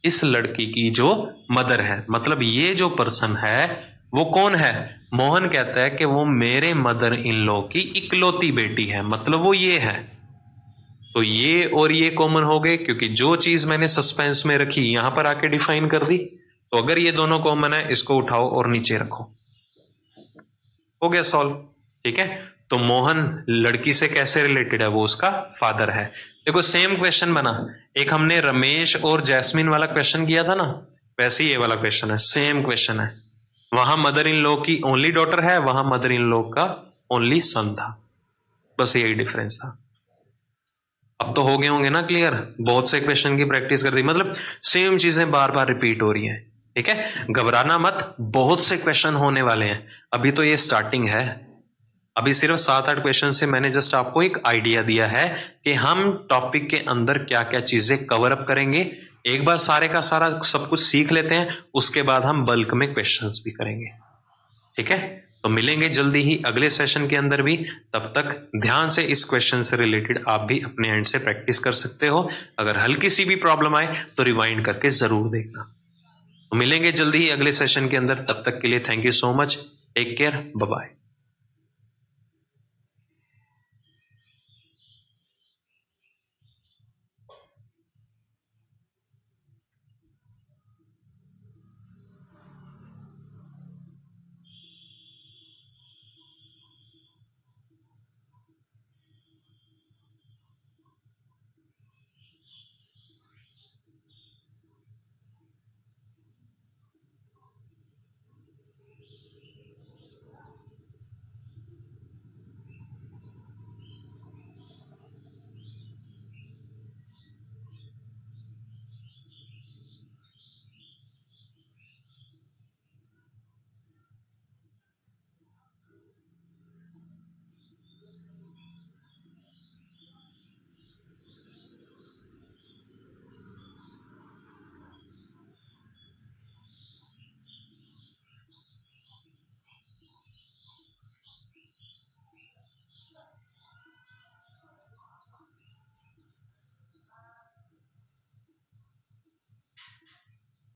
इस लड़की की जो मदर है, मतलब ये जो पर्सन है वो कौन है? मोहन कहता है कि वो मेरे मदर इन लॉ की इकलौती बेटी है, मतलब वो ये है। तो ये और ये कॉमन हो गए, क्योंकि जो चीज मैंने सस्पेंस में रखी यहां पर आके डिफाइन कर दी। तो अगर ये दोनों कॉमन है, इसको उठाओ और नीचे रखो, हो गया सॉल्व, ठीक है। तो मोहन लड़की से कैसे रिलेटेड है? वो उसका फादर है। देखो सेम क्वेश्चन बना, एक हमने रमेश और जैस्मिन वाला क्वेश्चन किया था ना, वैसे ही ये वाला क्वेश्चन है, सेम क्वेश्चन है। वहां मदर इन लॉ की ओनली डॉटर है, वहां मदर इन लॉ का ओनली सन था, बस यही डिफरेंस था। अब तो हो गए होंगे ना क्लियर? बहुत से क्वेश्चन की प्रैक्टिस कर दी, मतलब सेम चीजें बार बार रिपीट हो रही हैं, ठीक है। घबराना मत, बहुत से क्वेश्चन होने वाले हैं। अभी तो ये स्टार्टिंग है, अभी सिर्फ 7-8 क्वेश्चन से मैंने जस्ट आपको एक आइडिया दिया है कि हम टॉपिक के अंदर क्या क्या चीजें कवर अप करेंगे। एक बार सारे का सारा सब कुछ सीख लेते हैं, उसके बाद हम बल्क में क्वेश्चंस भी करेंगे, ठीक है। तो मिलेंगे जल्दी ही अगले सेशन के अंदर भी। तब तक ध्यान से इस क्वेश्चन से रिलेटेड आप भी अपने एंड से प्रैक्टिस कर सकते हो। अगर हल्की सी भी प्रॉब्लम आए तो रिवाइंड करके जरूर देखना। तो मिलेंगे जल्दी ही अगले सेशन के अंदर, तब तक के लिए thank you so much, take care, bye bye.